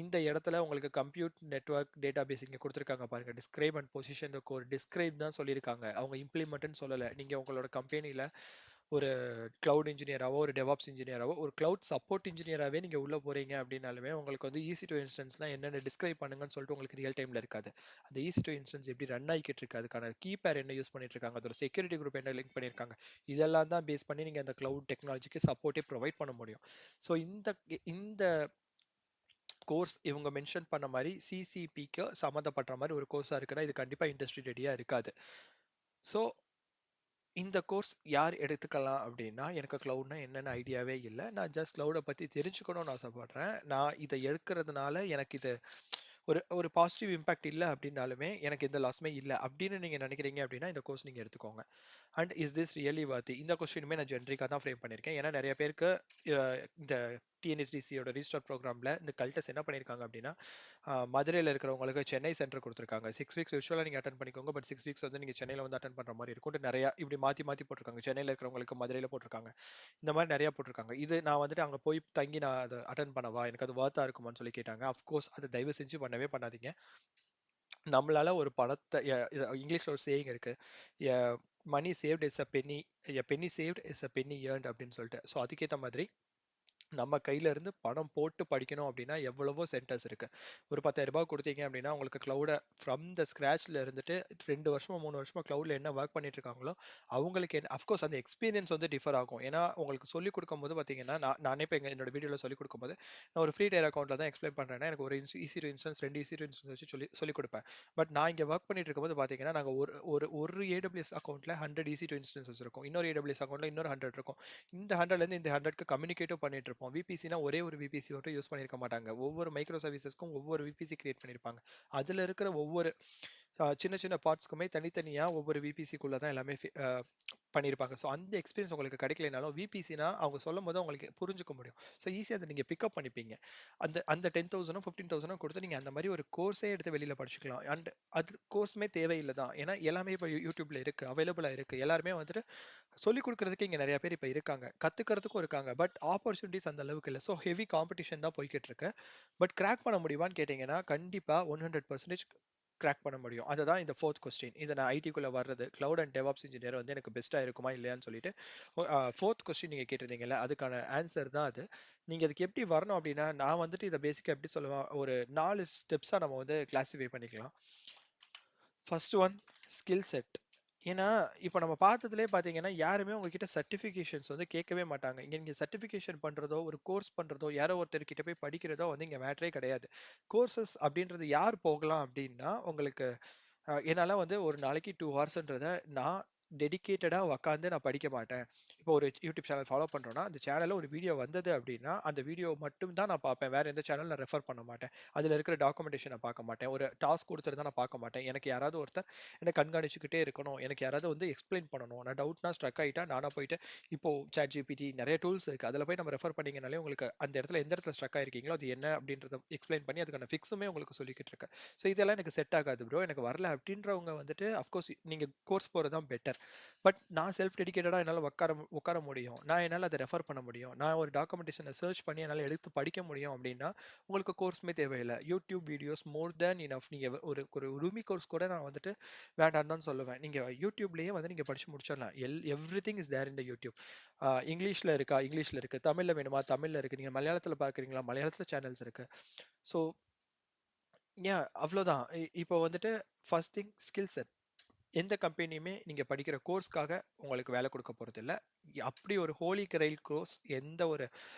இந்த இடத்துல உங்களுக்கு கம்ப்யூட் நெட்வொர்க் டேட்டா பேஸ் இங்கே கொடுத்துருக்காங்க பாருங்கள். Describe and position core. Describe தான் சொல்லியிருக்காங்க, அவங்க இம்ப்ளிமெண்ட்னு சொல்லலை. நீங்கள் உங்களோட கம்பெனியில் ஒரு கிளவுட் இன்ஜினியராகவோ ஒரு டெவாப்ஸ் இன்ஜினியராகவோ ஒரு கிளவுட் சப்போர்ட் இன்ஜினியராகவே நீங்கள் உள்ளே போகிறீங்க அப்படின்னாலுமே உங்களுக்கு வந்து ஈஸி டு இன்ஸ்டன்ஸ்லாம் என்னென்ன டிஸ்கிரைப் பண்ணுங்கன்னு சொல்லிட்டு உங்களுக்கு ரியல் டைமில் இருக்காது. அந்த ஈஸி டு இன்ஸ்டன்ஸ் எப்படி ரன் ஆகிக்கிட்டு இருக்கு, அதுக்கான கீபேர் என்ன யூஸ் பண்ணிட்டு இருக்காங்க, அதோட செக்யூரிட்டி குரூப் என்ன லிங்க் பண்ணியிருக்காங்க, இதெல்லாம் தான் பேஸ் பண்ணி நீங்கள் அந்த கிளவுட் டெக்னாலஜிக்கு சப்போர்ட்டே ப்ரொவைட் பண்ண முடியும். ஸோ இந்த கோர்ஸ் இவங்க மென்ஷன் பண்ண மாதிரி சிசிபிக்கு சம்மந்தப்பட்ட மாதிரி ஒரு கோர்ஸாக இருக்குன்னா இது கண்டிப்பாக இண்டஸ்ட்ரி ரெடியாக இருக்காது. ஸோ இந்த கோர்ஸ் யார் எடுத்துக்கலாம் அப்படின்னா, எனக்கு கிளவுட்னா என்னென்ன ஐடியாவே இல்லை, நான் ஜஸ்ட் கிளவுடை பற்றி தெரிஞ்சுக்கணும்னு ஆசைப்பட்றேன், நான் இதை எடுக்கிறதுனால எனக்கு இது ஒரு ஒரு பாசிட்டிவ் இம்பாக்ட் இல்லை அப்படின்னாலுமே எனக்கு எந்த லாஸுமே இல்லை அப்படின்னு நீங்கள் நினைக்கிறீங்க அப்படின்னா இந்த கோர்ஸ் நீங்கள் எடுத்துக்கோங்க. And is this really வர்த்தி? இந்த கொஸ்டினுமே நான் ஜென்ரிக்காக தான் ஃப்ரேம் பண்ணியிருக்கேன். ஏன்னா நிறைய பேருக்கு இந்த டிஎன்எஸ்டிசியோட ரீஸ்டார்ட் ப்ரோக்ராமில் இந்த கல்டஸ் என்ன பண்ணியிருக்காங்க அப்படின்னா, மதுரையில் இருக்கிறவங்களுக்கு சென்னை சென்டர் கொடுத்துருக்காங்க. 6 வீக்ஸ் விர்ச்சுவலாக நீங்கள் அட்டன் பண்ணிக்கோங்க, பட் 6 வீக்ஸ் வந்து நீங்கள் சென்னையில் வந்து அட்டன் பண்ணுற மாதிரி இருக்கும். நிறையா இப்படி மாற்றி மாற்றி போட்டிருக்காங்க. சென்னையில் இருக்கிறவங்களுக்கு மதுரையில் போட்டிருக்காங்க, இந்த மாதிரி நிறையா போட்டிருக்காங்க. இது நான் வந்துட்டு அங்கே போய் தங்கி நான் அதை அட்டன் பண்ணவா, எனக்கு அது வர்த்தாக இருக்குமான்னு சொல்லி கேட்டாங்க. அஃப்கோர்ஸ் அதை தயவு செஞ்சு பண்ணவே பண்ணாதீங்க. நம்மளால ஒரு பணத்தை இங்கிலீஷ்ல ஒரு சேயிங் இருக்கு, money saved is a penny, penny saved is a penny earned அப்படின்னு சொல்லிட்டு. ஸோ அதுக்கேற்ற மாதிரி நம்ம கையில இருந்து பணம் போட்டு படிக்கணும் அப்படின்னா எவ்வளவோ சென்டர்ஸ் இருக்கு. ஒரு 10,000 ரூபாய் கொடுத்தீங்க அப்படின்னா உங்களுக்கு கிளவுட ஃப்ரம் த ஸ்கிராச்ல இருந்துட்டு 2 வருஷமா 3 வருஷமா கிளவுட்ல என்ன ஒர்க் பண்ணிட்டு இருக்காங்களோ அவங்களுக்கு அஃப்கோர்ஸ் அந்த எக்ஸ்பீரியன்ஸ் வந்து டிஃபர் ஆகும். ஏன்னா உங்களுக்கு சொல்லிக் கொடுக்கும்போது பார்த்தீங்கன்னா நானே இப்போ என்னோட வீடியோவில் சொல்லிக் கொடுக்கும்போது நான் ஒரு ஃப்ரீ டயர் அக்கௌண்ட்டில் தான் எக்ஸ்பிளைன் பண்ணுறேன்னா எனக்கு ஒரு ஈஸி இன்ஸ்டன்ஸ் 2 ஈஸி இன்ஸ்டன்ஸ் வச்சு சொல்லிக் கொடுப்பேன். பட் நான் இங்கே ஒர்க் பண்ணிட்டு இருக்கும்போது பார்த்தீங்கன்னா நாங்கள் ஒரு ஒரு ஒரு ஏடபிள்யூஎஸ் அக்கௌண்ட்டில் 100 ஈஸி டூ இன்ஸ்டன்சஸ் இருக்கும், இன்னொரு ஏடபிள்யூஎஸ் அக்கௌண்ட்டில் இன்னொரு 100 இருக்கும். இந்த 100லேருந்து இந்த 100க்கு கம்யூனிகேட்டும் பண்ணிட்டு இருப்போம். விபிசினா ஒரே ஒரு விபிசி மட்டும் யூஸ் பண்ணியிருக்க மாட்டாங்க, ஒவ்வொரு மைக்ரோ சர்வீசஸ்க்கும் ஒவ்வொரு விபிசி கிரியேட் பண்ணியிருப்பாங்க. அதில் இருக்கிற ஒவ்வொரு சின்ன சின்ன பார்ட்ஸ்க்குமே தனித்தனியாக ஒவ்வொரு விபிசிக்குள்ளே தான் எல்லாமே பண்ணியிருப்பாங்க. ஸோ அந்த எக்ஸ்பீரியன்ஸ் உங்களுக்கு கிடைக்கலனாலும் விபிசினா அவங்க சொல்லும் போது உங்களுக்கு புரிஞ்சுக்க முடியும். ஸோ ஈஸியாக அதை நீங்கள் பிக்கப் பண்ணிப்பீங்க. அந்த அந்த 10,000 15,000 கொடுத்து நீங்கள் அந்த மாதிரி ஒரு கோர்ஸே எடுத்து வெளியில் படிச்சுக்கலாம். அண்ட் அது கோர்ஸுமே தேவையில்லை தான், ஏன்னா எல்லாமே இப்போ யூடியூப்ல இருக்குது, அவைலபிளாக இருக்குது. எல்லாருமே வந்துட்டு சொல்லிக் கொடுக்கறதுக்கு இங்கே நிறைய பேர் இப்போ இருக்காங்க, கற்றுக்கிறதுக்கும் இருக்காங்க. பட் ஆப்பர்ச்சுனிட்டிஸ் அந்த அளவுக்கு இல்லை. ஸோ ஹெவி காம்படிஷன் தான் போய்கிட்டு இருக்கு. பட் கிராக் பண்ண முடியுமான்னு கேட்டிங்கன்னா கண்டிப்பாக 100% கிராக் பண்ண முடியும். அதுதான் இந்த ஃபோர்த் கொஸ்டின். இதை நான் ஐடிக்குள்ளே வர்றது கிளவுட் அண்ட் டெவாப்ஸ் இன்ஜினியர் வந்து எனக்கு பெஸ்ட்டாக இருக்குமா இல்லையான்னு சொல்லிட்டு ஃபோர்த் கொஸ்டின் நீங்கள் கேட்டிருந்தீங்கல்ல, அதுக்கான ஆன்சர் தான் அது. நீங்கள் அதுக்கு எப்படி வரணும் அப்படின்னா, நான் வந்துட்டு இதை பேசிக்காக எப்படி சொல்லுவேன், ஒரு 4 ஸ்டெப்ஸாக நம்ம வந்து கிளாஸிஃபை பண்ணிக்கலாம். First one, skill set. ஏன்னா இப்போ நம்ம பார்த்ததுலேயே பார்த்தீங்கன்னா யாருமே உங்ககிட்ட சர்டிஃபிகேஷன்ஸ் வந்து கேட்கவே மாட்டாங்க. இங்கே நீங்கள் சர்டிஃபிகேஷன் பண்ணுறதோ ஒரு கோர்ஸ் பண்ணுறதோ யாரோ ஒருத்தர்கிட்ட போய் படிக்கிறதோ வந்து இங்கே மேட்டரே கிடையாது. கோர்சஸ் அப்படின்றது யார் போகலாம் அப்படின்னா உங்களுக்கு என்னால் வந்து ஒரு நாளைக்கு 2 ஹவர்ஸ்ன்றதை நான் டெடிக்கேட்டடாக உக்காந்து நான் படிக்க மாட்டேன். இப்போ ஒரு யூடியூப் சேனல் ஃபாலோ பண்ணுறோன்னா அந்த சேனலில் ஒரு வீடியோ வந்தது அப்படின்னா அந்த வீடியோ மட்டும் தான் நான் பார்ப்பேன், வேறு எந்த சேனல் நான் ரெஃபர் பண்ண மாட்டேன். அதில் இருக்கிற டாக்குமெண்டேஷனை பார்க்க மாட்டேன், ஒரு டாஸ்க் கொடுத்துருந்தா நான் பார்க்க மாட்டேன். எனக்கு யாராவது ஒருத்தர் என்னை கண்காணிச்சுக்கிட்டே இருக்கணும், எனக்கு யாராவது வந்து எக்ஸ்பிளைன் பண்ணணும். நான் டவுட்னா ஸ்ட்ரக் ஆகிட்டா நானாக போயிட்டு இப்போது சாட் ஜிபிடி நிறைய டூல்ஸ் இருக்குது, அதில் போய் நம்ம ரெஃபர் பண்ணிங்கனாலே உங்களுக்கு அந்த இடத்துல எந்த இடத்துல ஸ்ட்ரக் ஆகிருக்கீங்களோ அது என்ன அப்படின்றத எக்ஸ்பிளைன் பண்ணி அதுக்கான ஃபிக்ஸுமே உங்களுக்கு சொல்லிக்கிட்டு இருக்கேன். ஸோ இதெல்லாம் எனக்கு செட் ஆகாது ப்ரோ, எனக்கு வரல அப்படின்றவங்க வந்துட்டு அஃப்கோர்ஸ் நீங்கள் கோர்ஸ் போகிறது தான் பெட்டர். பட் நான் செல்ஃப் டெடிக்கேட்டடாக என்னால் உட்கார முடியும், நான் என்னால் அதை ரெஃபர் பண்ண முடியும், நான் ஒரு டாக்குமெண்டேஷனை சர்ச் பண்ணி என்னால் எடுத்து படிக்க முடியும் அப்படின்னா உங்களுக்கு கோர்ஸுமே தேவையில்லை. யூடியூப் வீடியோஸ் மோர் தேன் இனஃப். நீங்கள் ஒரு ஒரு உரிமை கோர்ஸ் கூட நான் வந்துட்டு வேண்டான்னு தான் சொல்லுவேன். நீங்கள் யூடியூப்லேயே வந்து நீங்கள் படித்து முடிச்சிடலாம். Everything is there in the YouTube. இங்கிலீஷில் இருக்கா, இங்கிலீஷில் இருக்குது. தமிழில் வேணுமா, தமிழில் இருக்குது. நீங்கள் மலையாளத்தில் பார்க்குறீங்களா, மலையாளத்தில் சேனல்ஸ் இருக்குது. ஸோ அவ்வளோதான். இப்போ வந்துட்டு ஃபர்ஸ்ட் திங் ஸ்கில் செட். எந்த கம்பெனியுமே நீங்கள் படிக்கிற கோர்ஸ்க்காக உங்களுக்கு வேலை கொடுக்க போகிறதில்ல. அப்படி ஒரு ஹோலி கிரைல் கோர்ஸ் எந்த ஒரு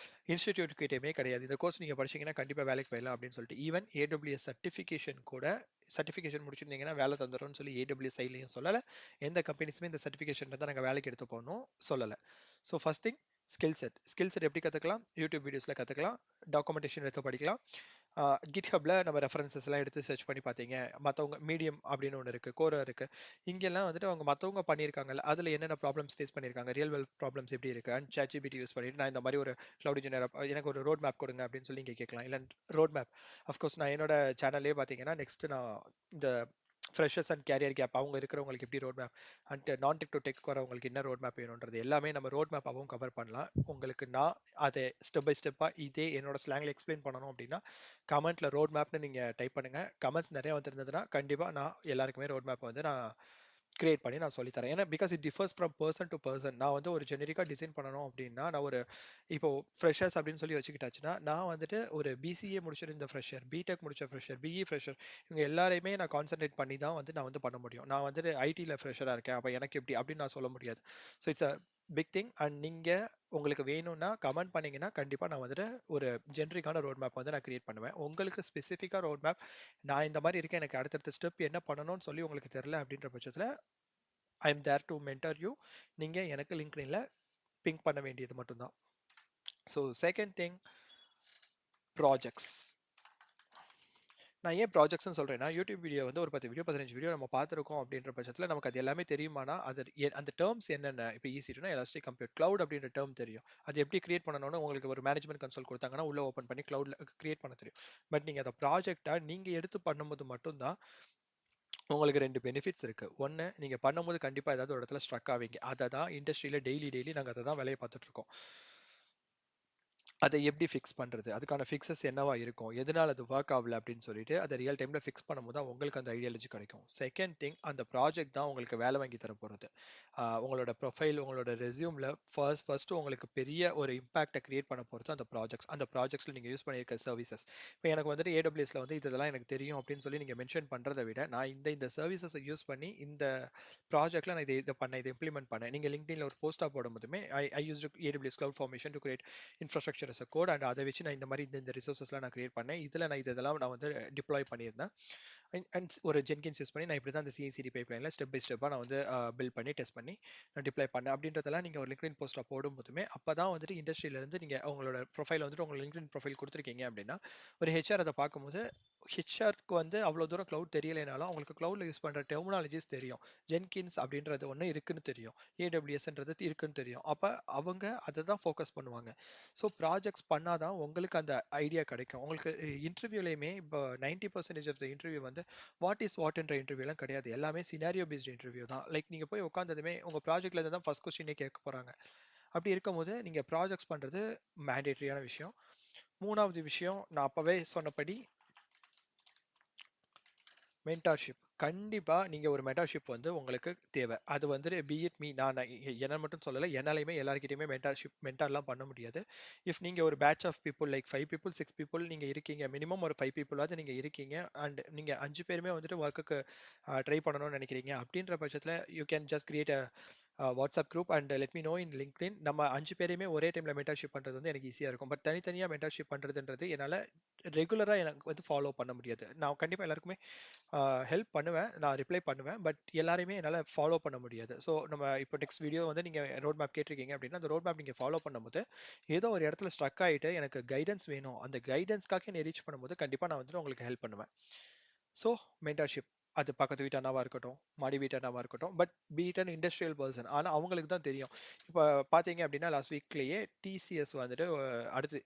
இன்ஸ்டிடியூட் கிட்டேயுமே கிடையாது. இந்த கோர்ஸ் நீங்கள் படிச்சீங்கன்னா கண்டிப்பாக வேலைக்கு போயிடலாம் அப்படின்னு சொல்லிட்டு. ஈவன் ஏடபிள்யூஎஸ் சர்டிஃபிகேஷன் கூட, சர்டிஃபிகேஷன் முடிச்சிருந்தீங்கன்னா வேலை தந்துடும்னு சொல்லி ஏடபிள்யூஎஸ் சைட்லையும் சொல்லலை, எந்த கம்பெனிஸுமே இந்த சர்டிஃபிகேஷன் தான் நாங்கள் வேலைக்கு எடுத்து போகணும் சொல்லலை. So first thing skill set. Skill set எப்படி கற்றுக்கலாம்? யூடியூப் வீடியோஸில் கற்றுக்கலாம், டாக்குமெண்டேஷன் எடுத்து படிக்கலாம். கிட்ஹப்பில் நம்ம ரெஃபரன்சஸ்லாம் எடுத்து சர்ச் பண்ணி பார்த்தீங்க, மற்றவங்க மீடியம் அப்படின்னு ஒன்று இருக்குது, கோரா இருக்குது. இங்கெல்லாம் வந்துட்டு அவங்க மற்றவங்க பண்ணியிருக்காங்கல்ல, அதில் என்னென்ன ப்ராப்ளம்ஸ் ஃபேஸ் பண்ணியிருக்காங்க, ரியல் வேர்ல்ட் ப்ராப்ளம்ஸ் எப்படி இருக்குது, அண்ட் ChatGPT யூஸ் பண்ணிட்டு நான் இந்த மாதிரி ஒரு கிளவுட் இன்ஜினியர் எனக்கு ஒரு ரோட் மேப் கொடுங்க அப்படின்னு சொல்லி இங்கே கேட்கலாம். இல்லை ரோட் மேப் அஃப்கோர்ஸ் நான் என்னோட சேனல்லே பார்த்தீங்கன்னா நெக்ஸ்ட் நான் இந்த ஃப்ரெஷர்ஸ் அண்ட் கேரியர் கேப் அவங்க இருக்கிறவங்களுக்கு எப்படி ரோட் மேப் அண்ட் நான் டெக் டு டெக் வரவங்களுக்கு என்ன ரோட் மேப் வேணுன்றது எல்லாமே நம்ம ரோட் மேப்பாகவும் கவர் பண்ணலாம். உங்களுக்கு நான் அதை ஸ்டெப் பை ஸ்டெப்பாக இதே என்னோட ஸ்லாங்கில் எக்ஸ்பிளைன் பண்ணணும் அப்படின்னா கமெண்ட்டில் ரோட் மேப்னு நீங்கள் டைப் பண்ணுங்கள். கமெண்ட்ஸ் நிறைய வந்திருந்ததுன்னா கண்டிப்பாக நான் எல்லாருக்குமே ரோட் மேப் வந்து நான் கிரியேட் பண்ணி நான் சொல்லித்தரேன். ஏன்னா because it differs from person to person. நான் வந்து ஒரு ஜெனரிக்காக டிசைன் பண்ணணும் அப்படின்னா நான் ஒரு இப்போ ஃப்ரெஷர்ஸ் அப்படின்னு சொல்லி வச்சுக்கிட்டாச்சுன்னா நான் வந்துட்டு ஒரு பிசிஏ முடிச்சிருந்த ஃப்ரெஷர், பிடெக் முடிச்ச ஃப்ரெஷர், பிஇ ஃப்ரெஷர் இவங்க எல்லாரையுமே நான் கான்சென்ட்ரேட் பண்ணி தான் வந்து நான் வந்து பண்ண முடியும். நான் வந்துட்டு ஐடியில் ஃப்ரெஷராக இருக்கேன் அப்போ எனக்கு எப்படி அப்படின்னு நான் சொல்ல முடியாது. So it's a big thing. And நீங்கள் உங்களுக்கு வேணும்னா கமெண்ட் பண்ணீங்கன்னா கண்டிப்பாக நான் வந்துட்டு ஒரு ஜென்ரிக்கான ரோட் மேப் வந்து நான் கிரியேட் பண்ணுவேன். உங்களுக்கு ஸ்பெசிஃபிக்காக ரோட் மேப் நான் இந்த மாதிரி இருக்கேன் எனக்கு அடுத்தடுத்த ஸ்டெப் என்ன பண்ணணும்னு சொல்லி உங்களுக்கு தெரில அப்படின்ற பட்சத்தில் I am there to mentor you. நீங்கள் எனக்கு லிங்க்டின்ல பிங்க் பண்ண வேண்டியது மட்டும்தான். So second thing, projects. நான் ஏன் ப்ராஜெக்ட்ஸ்னு சொல்கிறேன்னா யூடியூப் வீடியோ வந்து ஒரு 10 வீடியோ 15 வீடியோ நம்ம பார்த்துருக்கோம் அப்படின்ற பட்சத்தில் நமக்கு அது எல்லாமே தெரியுமானா அது அந்த டேர்ம்ஸ் என்னென்ன இப்போ ஈஸினா எலாஸ்டிக் கம்ப்யூட் க்ளவுட் அப்படின்ற டேர்ம் தெரியும். அது எப்படி கிரியேட் பண்ணணும்னு உங்களுக்கு ஒரு மேனேஜ்மெண்ட் கன்சோல் கொடுத்தாங்கன்னா உள்ள ஓப்பன் பண்ணி க்ளவுட்ல கிரியேட் பண்ண தெரியும். பட் நீங்கள் அதை ப்ராஜெக்டாக நீங்கள் எடுத்து பண்ணும்போது மட்டும்தான் உங்களுக்கு 2 பெனிஃபிட்ஸ் இருக்கு. ஒண்ணு, நீங்க பண்ணும்போது கண்டிப்பா ஏதாவது ஒரு இடத்துல ஸ்ட்ரக் ஆவீங்க. அத தான் இண்டஸ்ட்ரியில டெய்லி நாங்க அத தான் வேலைய பார்த்துட்டு இருக்கோம். அதை எப்படி ஃபிக்ஸ் பண்றது? அதுக்கான ஃபிக்ஸஸ் என்னவா இருக்கும்? எதனால அது வொர்க் ஆகல அப்படின்னு சொல்லிட்டு அத ரியல் டைம்ல ஃபிக்ஸ் பண்ணும்போது தான் உங்களுக்கு அந்த ஐடியாலஜி கிடைக்கும். செகண்ட் திங், அந்த ப்ராஜெக்ட் தான் உங்களுக்கு வேலை வாங்கி தர போறது. உங்களோட ப்ரொஃபைல், உங்களோட ரெஸ்யூம்ல ஃபர்ஸ்ட் உங்களுக்கு பெரிய ஒரு இம்பாக்ட்ட கிரியேட் பண்ண போறது அந்த ப்ராஜெக்ட்ஸ். அந்த ப்ராஜெக்ட்ஸ்ல நீங்க யூஸ் பண்ணியிருக்க சர்வீசஸ். இப்போ எனக்கு வந்துட்டு AWSல வந்து இதெல்லாம் எனக்கு தெரியும் அப்படின்னு சொல்லி நீங்க மென்ஷன் பண்றத விட, நான் இந்த சர்வீசஸ யூஸ் பண்ணி இந்த ப்ராஜெக்ட்ல நான் இத பண்ணேன், இத இம்ப்ளிமெண்ட் பண்ணேன். நீங்க LinkedInல ஒரு போஸ்ட்டா போடும்போதுமே I used AWS CloudFormation to create infrastructure as a code and அதை வச்சு நான் இந்த மாதிரி இந்த ரிசோர்ஸஸ்லாம் நான் கிரியேட் பண்ணேன். இதில் நான் இதெல்லாம் நான் வந்து டிப்ளாய் பண்ணியிருந்தேன். அண்ட் ஒரு ஜென்கின்ஸ் யூஸ் பண்ணி நான் இப்படி தான் அந்த சிஐசிடி பைப்லைனில் ஸ்டெப் பை ஸ்டெப்பாக நான் வந்து பில்ட் பண்ணி டெஸ்ட் பண்ணி நான் டிப்ளாய் பண்ணேன் அப்படின்றதெல்லாம் நீங்கள் ஒரு லிங்க்டின் போஸ்ட்டாக போடும்போதுமே அப்போ தான் வந்துட்டு இண்டஸ்ட்ரியிலேருந்து நீங்கள் உங்களோட ப்ரொஃபைல் வந்துட்டு உங்களோட லிங்க்டின் ப்ரொஃபைல் கொடுத்துருக்கீங்க அப்படின்னா ஒரு ஹெச்ஆர் அதை பார்க்கும்போது ஹெச்ஆருக்கு வந்து அவ்வளோ தூரம் க்ளவுட் தெரியலைனாலும் அவங்களுக்கு க்ளவுடில் யூஸ் பண்ணுற டெர்மினாலஜிஸ் தெரியும். ஜென்கின்ஸ் அப்படின்றது ஒன்று இருக்குன்னு தெரியும், ஏடபிள்யூஎஸ்ன்றது இருக்குன்னு தெரியும். அப்போ அவங்க அதை தான் ஃபோக்கஸ் பண்ணுவாங்க. ஸோ ப்ராஜெக்ட்ஸ் பண்ணால் தான் உங்களுக்கு அந்த ஐடியா கிடைக்கும். உங்களுக்கு இன்டர்வியூலையுமே இப்போ 90% ஆஃப் த இன்டர்வியூ வந்து வாட் இஸ் வாட்ன்ற இன்டர்வியூலாம் கிடையாது. எல்லாமே சினாரியோ பேஸ்ட் இன்டர்வியூ தான். லைக் நீங்கள் போய் உட்காந்ததுமே உங்கள் ப்ராஜெக்ட்ல இருந்து தான் ஃபர்ஸ்ட் கொஸ்டினே கேட்க போகிறாங்க. அப்படி இருக்கும்போது நீங்கள் ப்ராஜெக்ட்ஸ் பண்ணுறது மேண்டேட்ரியான விஷயம். மூணாவது விஷயம், நான் அப்போவே சொன்னபடி மென்டார்ஷிப். கண்டிப்பா நீங்க ஒரு மென்டார்ஷிப் வந்து உங்களுக்கு தேவை. அது வந்துட்டு பி இட் மீ நான் என்ன மட்டும் சொல்லல. என்னாலயுமே எல்லார்கிட்டயுமே மென்டார்லாம் பண்ண முடியாது. இஃப் நீங்க ஒரு batch of people like 5 people, 6 people நீங்க இருக்கீங்க. மினிமம் ஒரு 5 பீப்பிளாவது நீங்க இருக்கீங்க. அண்ட் நீங்க 5 பேருமே வந்துட்டு வொர்க்குக்கு ட்ரை பண்ணணும்னு நினைக்கிறீங்க. அப்படின்ற பட்சத்துல you can just create a WhatsApp group and let me know in LinkedIn. நம்ம 5 பேரையுமே ஒரே டைம்ல மென்டார்ஷிப் பண்றது வந்து எனக்கு ஈஸியா இருக்கும். பட் தனித்தனியா மென்டார்ஷிப் பண்றதுன்றது என்னால ரெகுலரா எனக்கு வந்து ஃபாலோ பண்ண முடியாது. நான் கண்டிப்பா எல்லாருக்குமே ஹெல்ப் பண்ணுவேன். நான் ரிப்ளை பண்ணுவேன். பட் எல்லாரையுமே என்னால ஃபாலோ பண்ண முடியாது. ஸோ நம்ம இப்போ நெக்ஸ்ட் வீடியோ வந்து நீங்க ரோட் மேப் கேட்டிருக்கீங்க அப்படின்னா, அந்த ரோட் மேப் நீங்க ஃபாலோ பண்ணும்போது, ஏதோ ஒரு இடத்துல ஸ்ட்ரக் ஆயிட்டு எனக்கு கைடன்ஸ் வேணும். அந்த கைடன்ஸ்க்காக என்னை ரீச் பண்ணும்போது, கண்டிப்பா நான் வந்துட்டு உங்களுக்கு ஹெல்ப் பண்ணுவேன். So mentorship. அது பக்கத்து வீட்டு அண்ணாவா இருக்கட்டும், மாடி வீட்டு அண்ணாவா இருக்கட்டும். But be it an industrial person. ஆனா அவங்களுக்கு தான் தெரியும். இப்போ பார்த்தீங்க அப்படின்னா, லாஸ்ட் வீக்லயே டிசிஎஸ் வந்துட்டு அடுத்து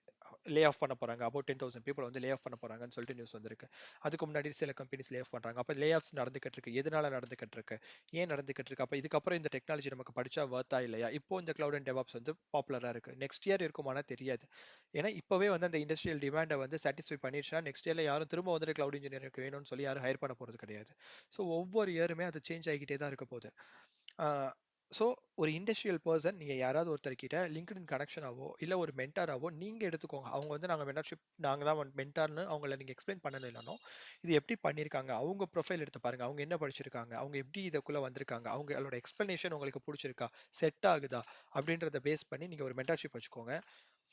லே ஆஃப் பண்ண போறாங்க. அபௌட் 10,000 பீப்பிள் வந்து லே ஆஃப் பண்ண போறாங்கன்னு சொல்லிட்டு நியூஸ் வந்திருக்கு. அதுக்கு முன்னாடி சில கம்பெனிஸ் லே ஆஃப் பண்றாங்க. அப்ப லே ஆஃப்ஸ் நடந்துகிட்டு இருக்கு. எதனால நடந்துகிட்டு இருக்கு? ஏன் நடந்துகிட்டு இருக்கு? அப்ப இதுக்கப்புறம் இந்த டெக்னாலஜி நமக்கு படிச்சா வொர்த்தா இல்லையா? இப்போ இந்த கிளவுட் அண்ட் டெவாப்ஸ் வந்து பாப்புலரா இருக்கு. நெக்ஸ்ட் இயர் இருக்குமானா தெரியாது. ஏன்னா இப்பவே வந்து அந்த இண்டஸ்ட்ரியல் டிமாண்ட வந்து சாட்டிஸ்ஃபை பண்ணிடுச்சுன்னா நெக்ஸ்ட் இயர்ல யாரும் திரும்ப வந்துட்டு கிளவுட் இன்ஜினியருக்கு வேணும்னு சொல்லி யாரும் ஹையர் பண்ண போறது கிடையாது. ஸோ ஒவ்வொரு இயருமே அது சேஞ்ச் ஆகிக்கிட்டே தான் இருக்க போகுது. ஸோ ஒரு இண்டஸ்ட்ரியல் பர்சன் நீங்க யாராவது ஒருத்தர்கிட்ட லிங்க்டின் கனெக்ஷனாவோ இல்ல ஒரு மென்டாராவோ நீங்க எடுத்துக்கோங்க. அவங்க வந்து நாங்க மென்டார்ஷிப் நாங்க தான் மென்டார்னு அவங்கள நீங்க எக்ஸ்பிளைன் பண்ணலைனாலும் இது எப்படி பண்ணியிருக்காங்க, அவங்க ப்ரொஃபைல் எடுத்து பாருங்க. அவங்க என்ன படிச்சிருக்காங்க, அவங்க எப்படி இதுக்குள்ள வந்திருக்காங்க, அவங்களோட எக்ஸ்பிளனேஷன் உங்களுக்கு பிடிச்சிருக்கா, செட் ஆகுதா அப்படின்றத பேஸ் பண்ணி நீங்க ஒரு மென்டார்ஷிப் வச்சுக்கோங்க.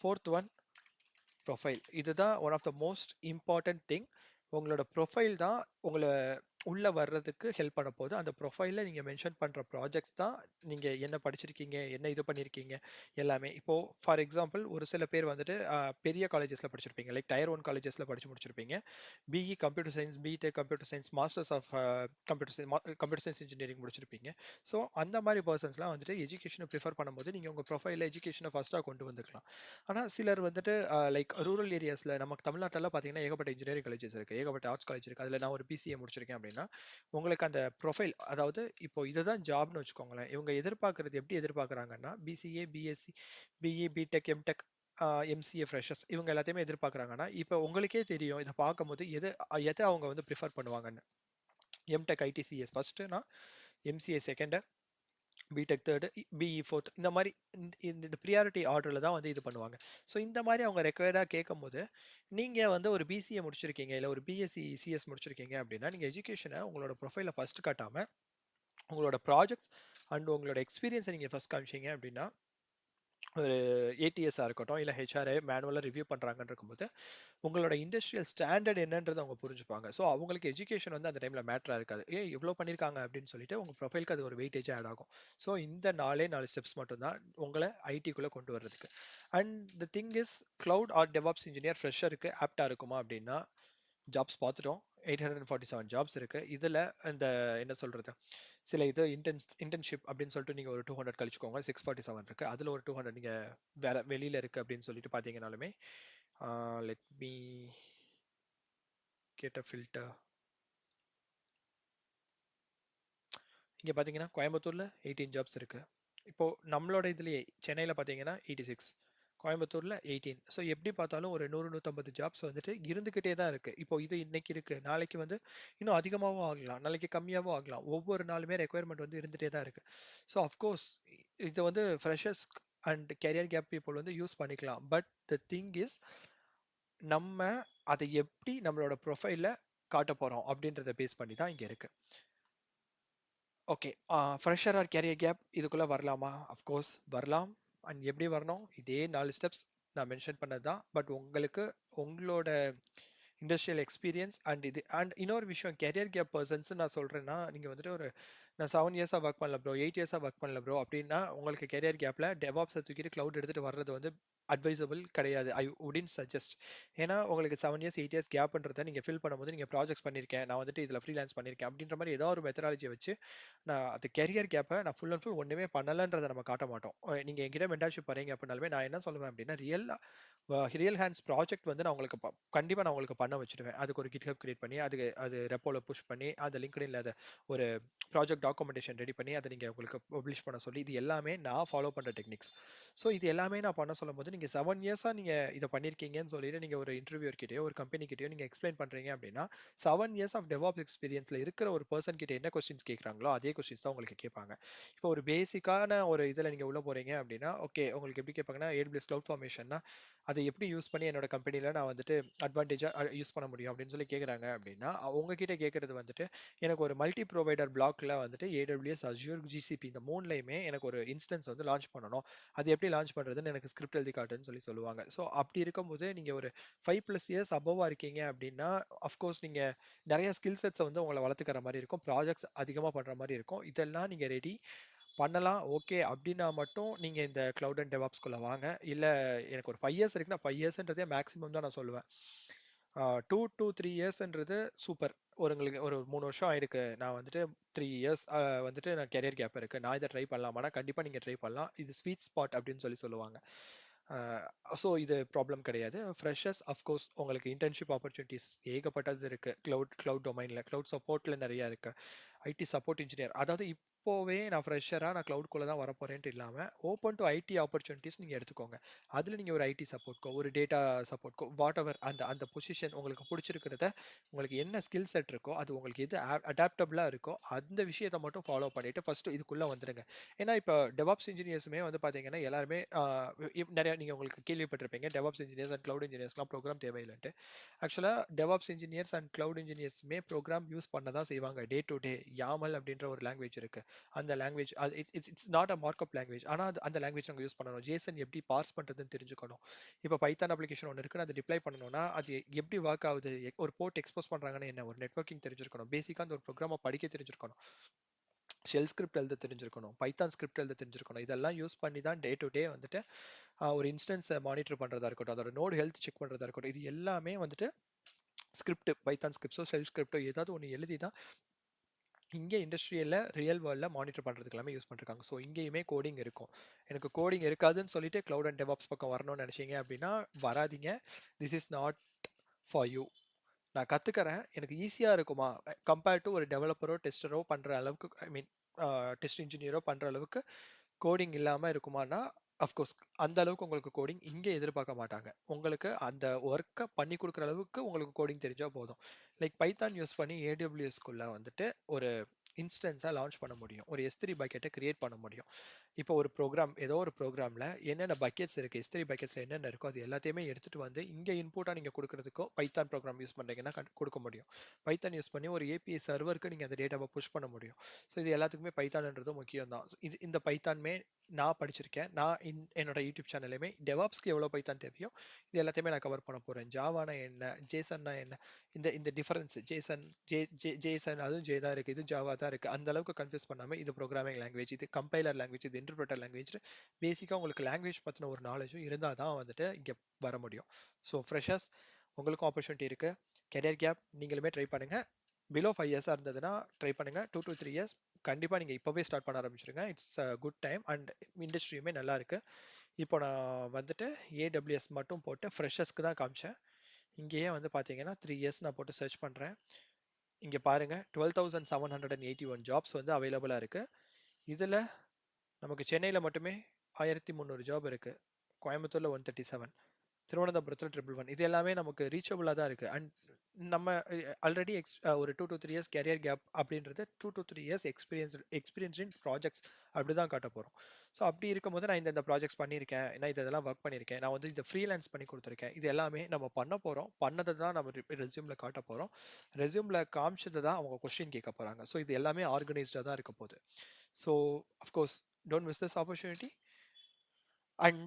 Fourth one, profile. இதுதான் one of the most important thing. உங்களோட ப்ரொஃபைல் தான் உங்கள உள்ள வர்றதுக்கு ஹெல்ப் பண்ண போகுது. அந்த ப்ரொஃபைல்ல நீங்க மென்ஷன் பண்ற ப்ராஜெக்ட்ஸ் தான் நீங்க என்ன படிச்சிருக்கீங்க, என்ன இது பண்ணியிருக்கீங்க எல்லாமே. இப்போ ஃபார் எக்ஸாம்பிள் ஒரு சில பேர் வந்துட்டு பெரிய காலேஜஸ்ல படிச்சிருப்பீங்க. லைக் டயர் 1 காலேஜஸ்ல படிச்சு முடிச்சிருப்பீங்க. BE computer science, BTech computer science, masters of computer science engineering முடிச்சிருப்பீங்க. ஸோ அந்த மாதிரி பர்சன்ஸ்லாம் வந்துட்டு எஜுகேஷனை ப்ரிஃபர் பண்ணும்போது நீங்க உங்க ப்ரொஃபைல்ல எஜுகேஷனை ஃபர்ஸ்ட்டா கொண்டு வந்துக்கலாம். ஆனா சிலர் வந்துட்டு லைக் ரூரல் ஏரியாஸ்ல நமக்கு தமிழ்நாட்டுலலாம் பார்த்தீங்கன்னா ஏகப்பட்ட இன்ஜினியரிங் காலேஜஸ் இருக்கு. ஏகப்பட்ட ஆர்ட்ஸ் காலேஜ் இருக்கு. அதுல நான் ஒரு பிசிஏ முடிச்சிருக்கேன் அப்படின்னா அப்படின்னா, உங்களுக்கு அந்த ப்ரொஃபைல் அதாவது இப்போ இதுதான் ஜாப்னு வச்சுக்கோங்களேன். இவங்க எதிர்பார்க்கிறது எப்படி எதிர்பார்க்குறாங்கன்னா, BCA, BSc, BE, BTech, MTech, MCA freshers இவங்க எல்லாத்தையுமே எதிர்பார்க்குறாங்கன்னா, இப்போ உங்களுக்கே தெரியும் இத பார்க்கும்போது எத அவங்க வந்து ப்ரிஃபர் பண்ணுவாங்கன்னு. எம்டெக் ஐடிசிஎஸ் ஃபர்ஸ்ட்டுனா, MCA second, BTech third, BE fourth இந்த மாரி இந்த ப்ரியாரிட்டி ஆர்டர்ல தான் வந்து இது பண்ணுவாங்க. ஸோ இந்த மாரி அவங்க ரெக்வயர்டா கேட்கும்போது, நீங்க வந்து ஒரு பிசிஏ முடிச்சிருக்கீங்க, இல்ல ஒரு பிஎஸ்சி சிஎஸ் முடிச்சிருக்கீங்க அப்படின்னா, நீங்க எஜுகேஷன உங்களோட ப்ரொஃபைல்ல ஃபர்ஸ்ட் காட்டாம, உங்களோட ப்ராஜெக்ட்ஸ் அண்ட் உங்களோட எக்ஸ்பீரியன்ஸ நீங்க ஃபர்ஸ்ட் காமிச்சீங்க அப்படின்னா, ஒரு ஏடிஎஸ்ஸா இருக்கட்டும், இல்ல ஹெச்ஆர்ஏ மேனுவலா ரிவ்யூ பண்றாங்கன்னு இருக்கும்போது, உங்களோட இண்டஸ்ட்ரியல் ஸ்டாண்டர்ட் என்னன்றத அவங்க புரிஞ்சுப்பாங்க. ஸோ அவங்களுக்கு எஜுகேஷன் வந்து அந்த டைம்ல மேட்டரா இருக்காது. ஏன் இவ்ளோ பண்ணியிருக்காங்க அப்படின்னு சொல்லிட்டு உங்க ப்ரொஃபைலுக்கு அது ஒரு வெயிட்டேஜா ஆட் ஆகும். ஸோ இந்த 4 ஸ்டெப்ஸ் மட்டும் தான் உங்கள ஐடிக்குள்ள கொண்டு வர்றதுக்கு. And the thing is cloud or DevOps engineer ஃப்ரெஷருக்கு ஆப்ட்டா இருக்குமா அப்படின்னா, ஜாப்ஸ் பார்த்துட்டோம். 847 ஜாப்ஸ் இருக்கு. இதுல இந்த என்ன சொல்றது? சில இது இன்டர்ன்ஷிப் அப்படின்னு சொல்லிட்டு நீங்க ஒரு 200 கழிச்சுக்கோங்க. 647 இருக்கு. அதுல ஒரு 200 நீங்க வேற வெளியில இருக்கு அப்படின்னு சொல்லிட்டு பார்த்தீங்கனாலுமே, let me get a filter. இங்க பார்த்தீங்கன்னா, கோயம்புத்தூர்ல 18 ஜாப்ஸ் இருக்கு. இப்போ நம்மளோட இதுலயே சென்னையில பார்த்தீங்கன்னா 86, கோயம்புத்தூர்ல 18. ஸோ எப்படி பார்த்தாலும் ஒரு 100, 150 ஜாப்ஸ் வந்துட்டு இருந்துகிட்டே தான் இருக்கு. இப்போ இது இன்னைக்கு இருக்கு. நாளைக்கு வந்து இன்னும் அதிகமாவும் ஆகலாம். நாளைக்கு கம்மியாவும் ஆகலாம். ஒவ்வொரு நாளுமே ரெக்யர்மென்ட் வந்து இருந்துட்டே தான் இருக்கு. ஸோ அஃப்கோர்ஸ் இது வந்து freshers and career gap people வந்து யூஸ் பண்ணிக்கலாம். பட் த திங் இஸ் நம்ம அதை எப்படி நம்மளோட ப்ரொஃபைல்ல காட்டப் போறோம் அப்படின்றத பேஸ் பண்ணி தான் இங்க இருக்கு. Okay. Fresher or career gap இதுக்குள்ள வரலாமா? அஃப்கோர்ஸ் வரலாம். அண்ட் எப்படி வரணும்? இதே 4 ஸ்டெப்ஸ் நான் மென்ஷன் பண்ணது தான். பட் உங்களுக்கு உங்களோட இண்டஸ்ட்ரியல் எக்ஸ்பீரியன்ஸ் அண்ட் இது அண்ட் இன்னொரு விஷயம் கேரியர் கேப் பெர்சன்ஸ் நான் சொல்றேன்னா, நீங்க வந்துட்டு ஒரு நான் 7 இயர்ஸா வொர்க் பண்ணல ப்ரோ, 8 இயர்ஸா வொர்க் பண்ணல ப்ரோ அப்படின்னா, உங்களுக்கு கேரியர் கேப்ல டெவாப்ஸ தூக்கிட்டு கிளவுட் எடுத்துட்டு வர்றது வந்து அட்வைசபிள் கிடையாது. ஐ வுடன்ட் சஜெஸ்ட். ஏன்னா உங்களுக்கு 7 இயர்ஸ், 8 இயர்ஸ் கேப்ன்றத நீங்க ஃபில் பண்ணும்போது நீங்க ப்ராஜெக்ட்ஸ் பண்ணியிருக்கேன். நான் வந்துட்டு இதுல ஃப்ரீலான்ஸ் பண்ணியிருக்கேன். அப்படின்ற மாரி ஏதோ ஒரு மெத்தடாலஜிய வச்சு நான் அது கெரியர் கேப்ப நான் ஃபுல் அண்ட் ஃபுல் ஒண்ணுமே பண்ணலன்றத நம்ம காட்ட மாட்டோம். நீங்க என்கிட்ட மென்டார்ஷிப் வரீங்க அப்படின்னாலுமே நான் என்ன சொல்லுவேன் அப்படின்னா, ரியல் ஹேண்ட்ஸ் ப்ராஜெக்ட் வந்து நான் உங்களுக்கு கண்டிப்பா நான் உங்களுக்கு பண்ண வச்சுடுவேன். அதுக்கு ஒரு GitHub கிரியேட் பண்ணி, அது ரெப்போல புஷ் பண்ணி, அந்த லிங்க்டின்ல அத ஒரு ப்ராஜெக்ட் டாக்குமெண்டேஷன் ரெடி பண்ணி, அத நீங்க உங்களுக்கு பப்ளிஷ் பண்ண சொல்லி, இது எல்லாமே நான் ஃபாலோ பண்ற டெக்னிக்ஸ். ஸோ இது எல்லாமே நான் பண்ண சொல்லும்போது, நீங்க 7 இயர்ஸா நீங்க இத பண்ணியிருக்கீங்கன்னு சொல்லிட்டு, நீங்க ஒரு இன்டர்வியூவர் கிட்டயோ, ஒரு கம்பெனி கிட்டயோ நீங்க எக்ஸ்ப்ளைன் பண்றீங்க அப்படின்னா, 7 இயர்ஸ் ஆஃப் டெவாப்ஸ் எக்ஸ்பீரியன்ஸ்ல இருக்கிற ஒரு பெர்சன் கிட்ட என்ன கொஸ்டின்ஸ் கேட்குறாங்களோ, அதே கொஸ்டின்ஸ் தான் உங்களுக்கு கேட்பாங்க. இப்போ ஒரு பேசிக்கான ஒரு இதுல நீங்க உள்ள போறீங்க அப்படின்னா, ஓகே உங்களுக்கு எப்படி கேட்பாங்கன்னா, AWS கிளவுட் ஃபார்மேஷன்னா, அதை எப்படி யூஸ் பண்ணி என்னோட கம்பெனில நான் வந்துட்டு அட்வான்டேஜா யூஸ் பண்ண முடியும் அப்படின்னு சொல்லி கேட்குறாங்க அப்படின்னா, உங்ககிட்ட கேட்கறது வந்துட்டு, எனக்கு ஒரு மல்டி ப்ரொவைடர் பிளாக்ல வந்துட்டு AWS, Azure, GCP இந்த 3லயுமே எனக்கு ஒரு இன்ஸ்டன்ஸ் வந்து லான்ச் பண்ணணும். அது எப்படி லான்ச் பண்றதுன்னு எனக்கு ஸ்கிரிப்ட் எழுதி காட்டுன்னு சொல்லி சொல்லுவாங்க. ஸோ அப்படி இருக்கும்போது நீங்க ஒரு 5+ இயர்ஸ் அபோவா இருக்கீங்க அப்படின்னா, அஃப்கோர்ஸ் நீங்க நிறைய ஸ்கில் செட்ஸ வந்து உங்கள வளர்த்துக்கிற மாரி இருக்கும். ப்ராஜெக்ட்ஸ் அதிகமா பண்ற மாரி இருக்கும். இதெல்லாம் நீங்க ரெடி பண்ணலாம். ஓகே அப்டின்னா மட்டும் நீங்க இந்த கிளவுட் அண்ட் டெவாப்ஸ்குள்ள வாங்க. இல்ல எனக்கு ஒரு 5 இயர்ஸ் இருக்குன்னா 5 இயர்ஸ்ன்றதே மேக்ஸிமம் தான் நான் சொல்லுவேன். 2 டூ 3 இயர்ஸ்ன்றது சூப்பர். உங்களுக்கு ஒரு 3 வருஷம் ஆயிருக்கு. நான் வந்துட்டு 3 இயர்ஸ் வந்துட்டு நான் கரியர் கேப் இருக்கு. நான் இத ட்ரை பண்ணலாமான்னா, கண்டிப்பா நீங்க ட்ரை பண்ணலாம். இது ஸ்வீட் ஸ்பாட் அப்டின்னு சொல்லுவாங்க. ஸோ இது ப்ராப்ளம் கிடையாது. ஃப்ரெஷர்ஸ் அஃப்கோர்ஸ் உங்களுக்கு இன்டர்ன்ஷிப் ஆப்பர்ச்சுனிட்டீஸ் ஏகப்பட்டது இருக்கு. கிளவுட் டொமைன்ல, கிளவுட் சப்போர்ட்ல நெறைய இருக்கு. ஐடி சப்போர்ட் இன்ஜினியர் அதாவது இப்போவே நான் ஃப்ரெஷரா நான் கிளவுட்குள்ள தான் வரப்போறேன்ட்டு இல்லாம, ஓப்பன் டூ ஐடி ஆப்பர்ச்சுனிட்டீஸ் நீங்க எடுத்துக்கோங்க. அதுல நீங்க ஒரு ஐடி சப்போர்ட்க்கோ, ஒரு டேட்டா சப்போர்ட்க்கோ, வாட்டெவர் அந்த அந்த பொசிஷன் உங்களுக்கு புடிச்சிருக்கிறத, உங்களுக்கு என்ன ஸ்கில் செட் இருக்கோ, அது உங்களுக்கு எது அடாப்டபிளா இருக்கோ, அந்த விஷயத்த மட்டும் ஃபாலோ பண்ணிட்டு ஃபர்ஸ்ட் இதுக்குள்ள வந்துருங்க. ஏன்னா இப்ப டெவாப்ஸ் இன்ஜினியர்ஸுமே வந்து பாத்தீங்கன்னா, எல்லாருமே நெறைய நீங்க உங்களுக்கு கேள்விப்பட்டிருப்பீங்க. டெவாப்ஸ் இன்ஜினியர்ஸ் அண்ட் கிளவுட் இன்ஜினியர்ஸ்லாம் ப்ரோக்ராம் தேவையில்லன்ட்டு. ஆக்சுவலா டெவாப்ஸ் இன்ஜினியர்ஸ் அண்ட் கிளவுட் இன்ஜினியர்ஸுமே ப்ரோக்ராம் யூஸ் பண்ண தான் செய்வாங்க. டே டு டே YAML அப்படின்ற ஒரு லாங்குவேஜ் இருக்கு. அந்த லாங்குவேஜ் அது it's not a markup language. ஆனா அந்த லாங்குவேஜ் நாங்க யூஸ் பண்ணணும். ஜேசன் எப்படி பார்ஸ் பண்றதுன்னு தெரிஞ்சுக்கணும். இப்போ பைத்தான் அப்ளிகேஷன் ஒண்ணு இருக்குன்னு அதை டிப்ளை பண்ணணும்னா, அது எப்படி ஒர்க் ஆகுது? ஒரு போர்ட் எக்ஸ்போஸ் பண்றாங்கன்னா என்ன? ஒரு நெட்வொர்க்கிங் தெரிஞ்சிருக்கணும். பேசிக்கா அந்த ஒரு ப்ரோக்ராம படிக்க தெரிஞ்சிருக்கணும். ஷெல் ஸ்கிரிப்ட் எழுத தெரிஞ்சிருக்கணும். பைத்தான் ஸ்கிரிப்ட் எழுத தெரிஞ்சிருக்கணும். இதெல்லாம் யூஸ் பண்ணி தான் டே டு டே வந்துட்டு ஒரு இன்ஸ்டன்ஸ மானிட்டர் பண்றதா இருக்கட்டும், அதோட நோட் ஹெல்த் செக் பண்றதா இருக்கட்டும், இது எல்லாமே வந்துட்டு ஸ்கிரிப்ட் பைத்தான் ஸ்கிரிப்ட்ஸோ, ஷெல் ஸ்கிரிப்ட்டோ ஏதாவது ஒண்ணு எழுதி தான் இங்க இண்டஸ்ட்ரியல்ல ரியல் வேர்ல்ட்ல மானிட்டர் பண்றதுக்கு எல்லாமே யூஸ் பண்ணிருக்காங்க. ஸோ இங்கேயுமே கோடிங் இருக்கும். எனக்கு கோடிங் இருக்காதுன்னு சொல்லிட்டு கிளவுட் அண்ட் டெவாப்ஸ் பக்கம் வரணும்னு நினைச்சீங்க அப்படின்னா வராதீங்க. This is not for you. நான் கத்துக்கிறேன். எனக்கு ஈஸியா இருக்குமா? கம்பேர் டூ ஒரு டெவலப்பரோ, டெஸ்டரோ பண்ற அளவுக்கு ஐ மீன் டெஸ்ட் இன்ஜினியரோ பண்ற அளவுக்கு கோடிங் இல்லாம இருக்குமான்னா, அஃப்கோர்ஸ் அந்த அளவுக்கு உங்களுக்கு கோடிங் இங்க எதிர்பார்க்க மாட்டாங்க. உங்களுக்கு அந்த ஒர்க்க பண்ணி குடுக்குற அளவுக்கு உங்களுக்கு கோடிங் தெரிஞ்சா போதும். லைக் பைத்தான் யூஸ் பண்ணி AWSக்குள்ள வந்துட்டு ஒரு இன்ஸ்டன்ஸா லான்ச் பண்ண முடியும். ஒரு S3 பக்கெட்ட கிரியேட் பண்ண முடியும். இப்போ ஒரு ப்ரோகிராம் ஏதோ ஒரு ப்ரோகிராம்ல என்னென்ன பக்கெட்ஸ் இருக்கு, S3 பக்கெட்ஸ்ல என்னென்ன இருக்கோ அது எல்லாத்தையுமே எடுத்துட்டு வந்து இங்க இன்புட்டா நீங்க குடுக்குறதுக்கோ பைத்தான் ப்ரோகிராம் யூஸ் பண்றீங்கன்னா குடுக்க முடியும். பைத்தான் யூஸ் பண்ணி ஒரு API சர்வருக்கு நீங்க அந்த டேட்டாவ புஷ் பண்ண முடியும். ஸோ இது எல்லாத்துக்குமே பைத்தான்ன்றது முக்கியம் தான். இந்த பைத்தானுமே நான் படிச்சிருக்கேன். நான் என்னோட யூடியூப் சேனல்லையுமே டெவாப்ஸ்க்கு எவ்வளோ பைத்தான் தேவையோ இது எல்லாத்தையுமே நான் கவர் பண்ண போறேன். ஜாவானா என்ன, ஜேசன்னா என்ன, இந்த இந்த டிஃபரன்ஸ் ஜேசன் ஜேசன் அதுவும் ஜே தான் இருக்கு, இது ஜாவா தான் இருக்கு. அந்த அளவுக்கு கன்ஃபியூஸ் பண்ணாம இது ப்ரோக்ராமிங் லாங்குவேஜ், இது கம்பைலர் லாங்குவேஜ், இது இன்டர்பிரட்டர் லாங்குவேஜ். பேசிக்கா உங்களுக்கு லாங்குவேஜ் பத்தின ஒரு நாலேஜும் இருந்தா தான் வந்துட்டு இங்க வர முடியும். ஸோ ஃப்ரெஷர்ஸ் உங்களுக்கும் ஆப்பர்ச்சுனிட்டி இருக்கு. கெரியர் கேப் நீங்களுமே ட்ரை பண்ணுங்க. பிலோ 5 இயர்ஸா இருந்ததுன்னா ட்ரை பண்ணுங்க. 2 to 3 இயர்ஸ் கண்டிப்பா நீங்க இப்பவே ஸ்டார்ட் பண்ண ஆரம்பிச்சிருங்க. It's a good time and இண்டஸ்ட்ரியுமே நல்லா இருக்கு. இப்போ நான் வந்துட்டு AWS மட்டும் போட்டு ஃப்ரெஷர்ஸ்க்கு தான் காமிச்சேன். இங்கேயே வந்து பார்த்தீங்கன்னா 3 இயர்ஸ் நான் போட்டு சர்ச் பண்றேன். இங்க பாருங்க 12,781 ஜாப்ஸ் வந்து அவைலபிளா இருக்கு. இதுல நமக்கு சென்னையில மட்டுமே 1300 ஜாப் இருக்கு. கோயம்புத்தூர்ல 137, திருவனந்தபுரத்துல 111. இது எல்லாமே நமக்கு ரீச்சபிளா தான் இருக்கு. அண்ட் நம்ம ஆல்ரெடி ஒரு 2 to 3 இயர்ஸ் கேரியர் கேப் அப்படின்றது 2 to 3 years experience in projects அப்படிதான் காட்ட போறோம். ஸோ அப்படி இருக்கும்போது நான் இந்த ப்ராஜெக்ட்ஸ் பண்ணியிருக்கேன், நான் இதெல்லாம் ஒர்க் பண்ணியிருக்கேன், நான் வந்து இதை ஃப்ரீலான்ஸ் பண்ணி கொடுத்துருக்கேன், இது எல்லாமே நம்ம பண்ண போறோம், பண்ணதை தான் நம்ம ரெஸ்யூம்ல காட்ட போறோம். ரெஸ்யூம்ல காமிச்சதை தான் அவங்க கொஸ்டின் கேட்க போறாங்க. ஸோ இது எல்லாமே ஆர்கனைஸ்டா தான் இருக்க போகுது. So of course don't miss this opportunity. And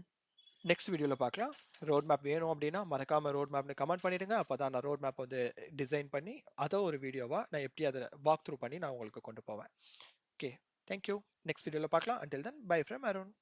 next வீடியோவில் பார்க்கலாம். ரோட் மேப் வேணும் அப்படின்னா மறக்காம ரோட் மேப்னு கமெண்ட் பண்ணிடுங்க. அப்போ தான் நான் ரோட் மேப் வந்து டிசைன் பண்ணி அதை ஒரு வீடியோவாக நான் எப்படி அதை வாக் த்ரூ பண்ணி நான் உங்களுக்கு கொண்டு போவேன். Okay, thank you. நெக்ஸ்ட் வீடியோவில் பார்க்கலாம். Until then by from Arun.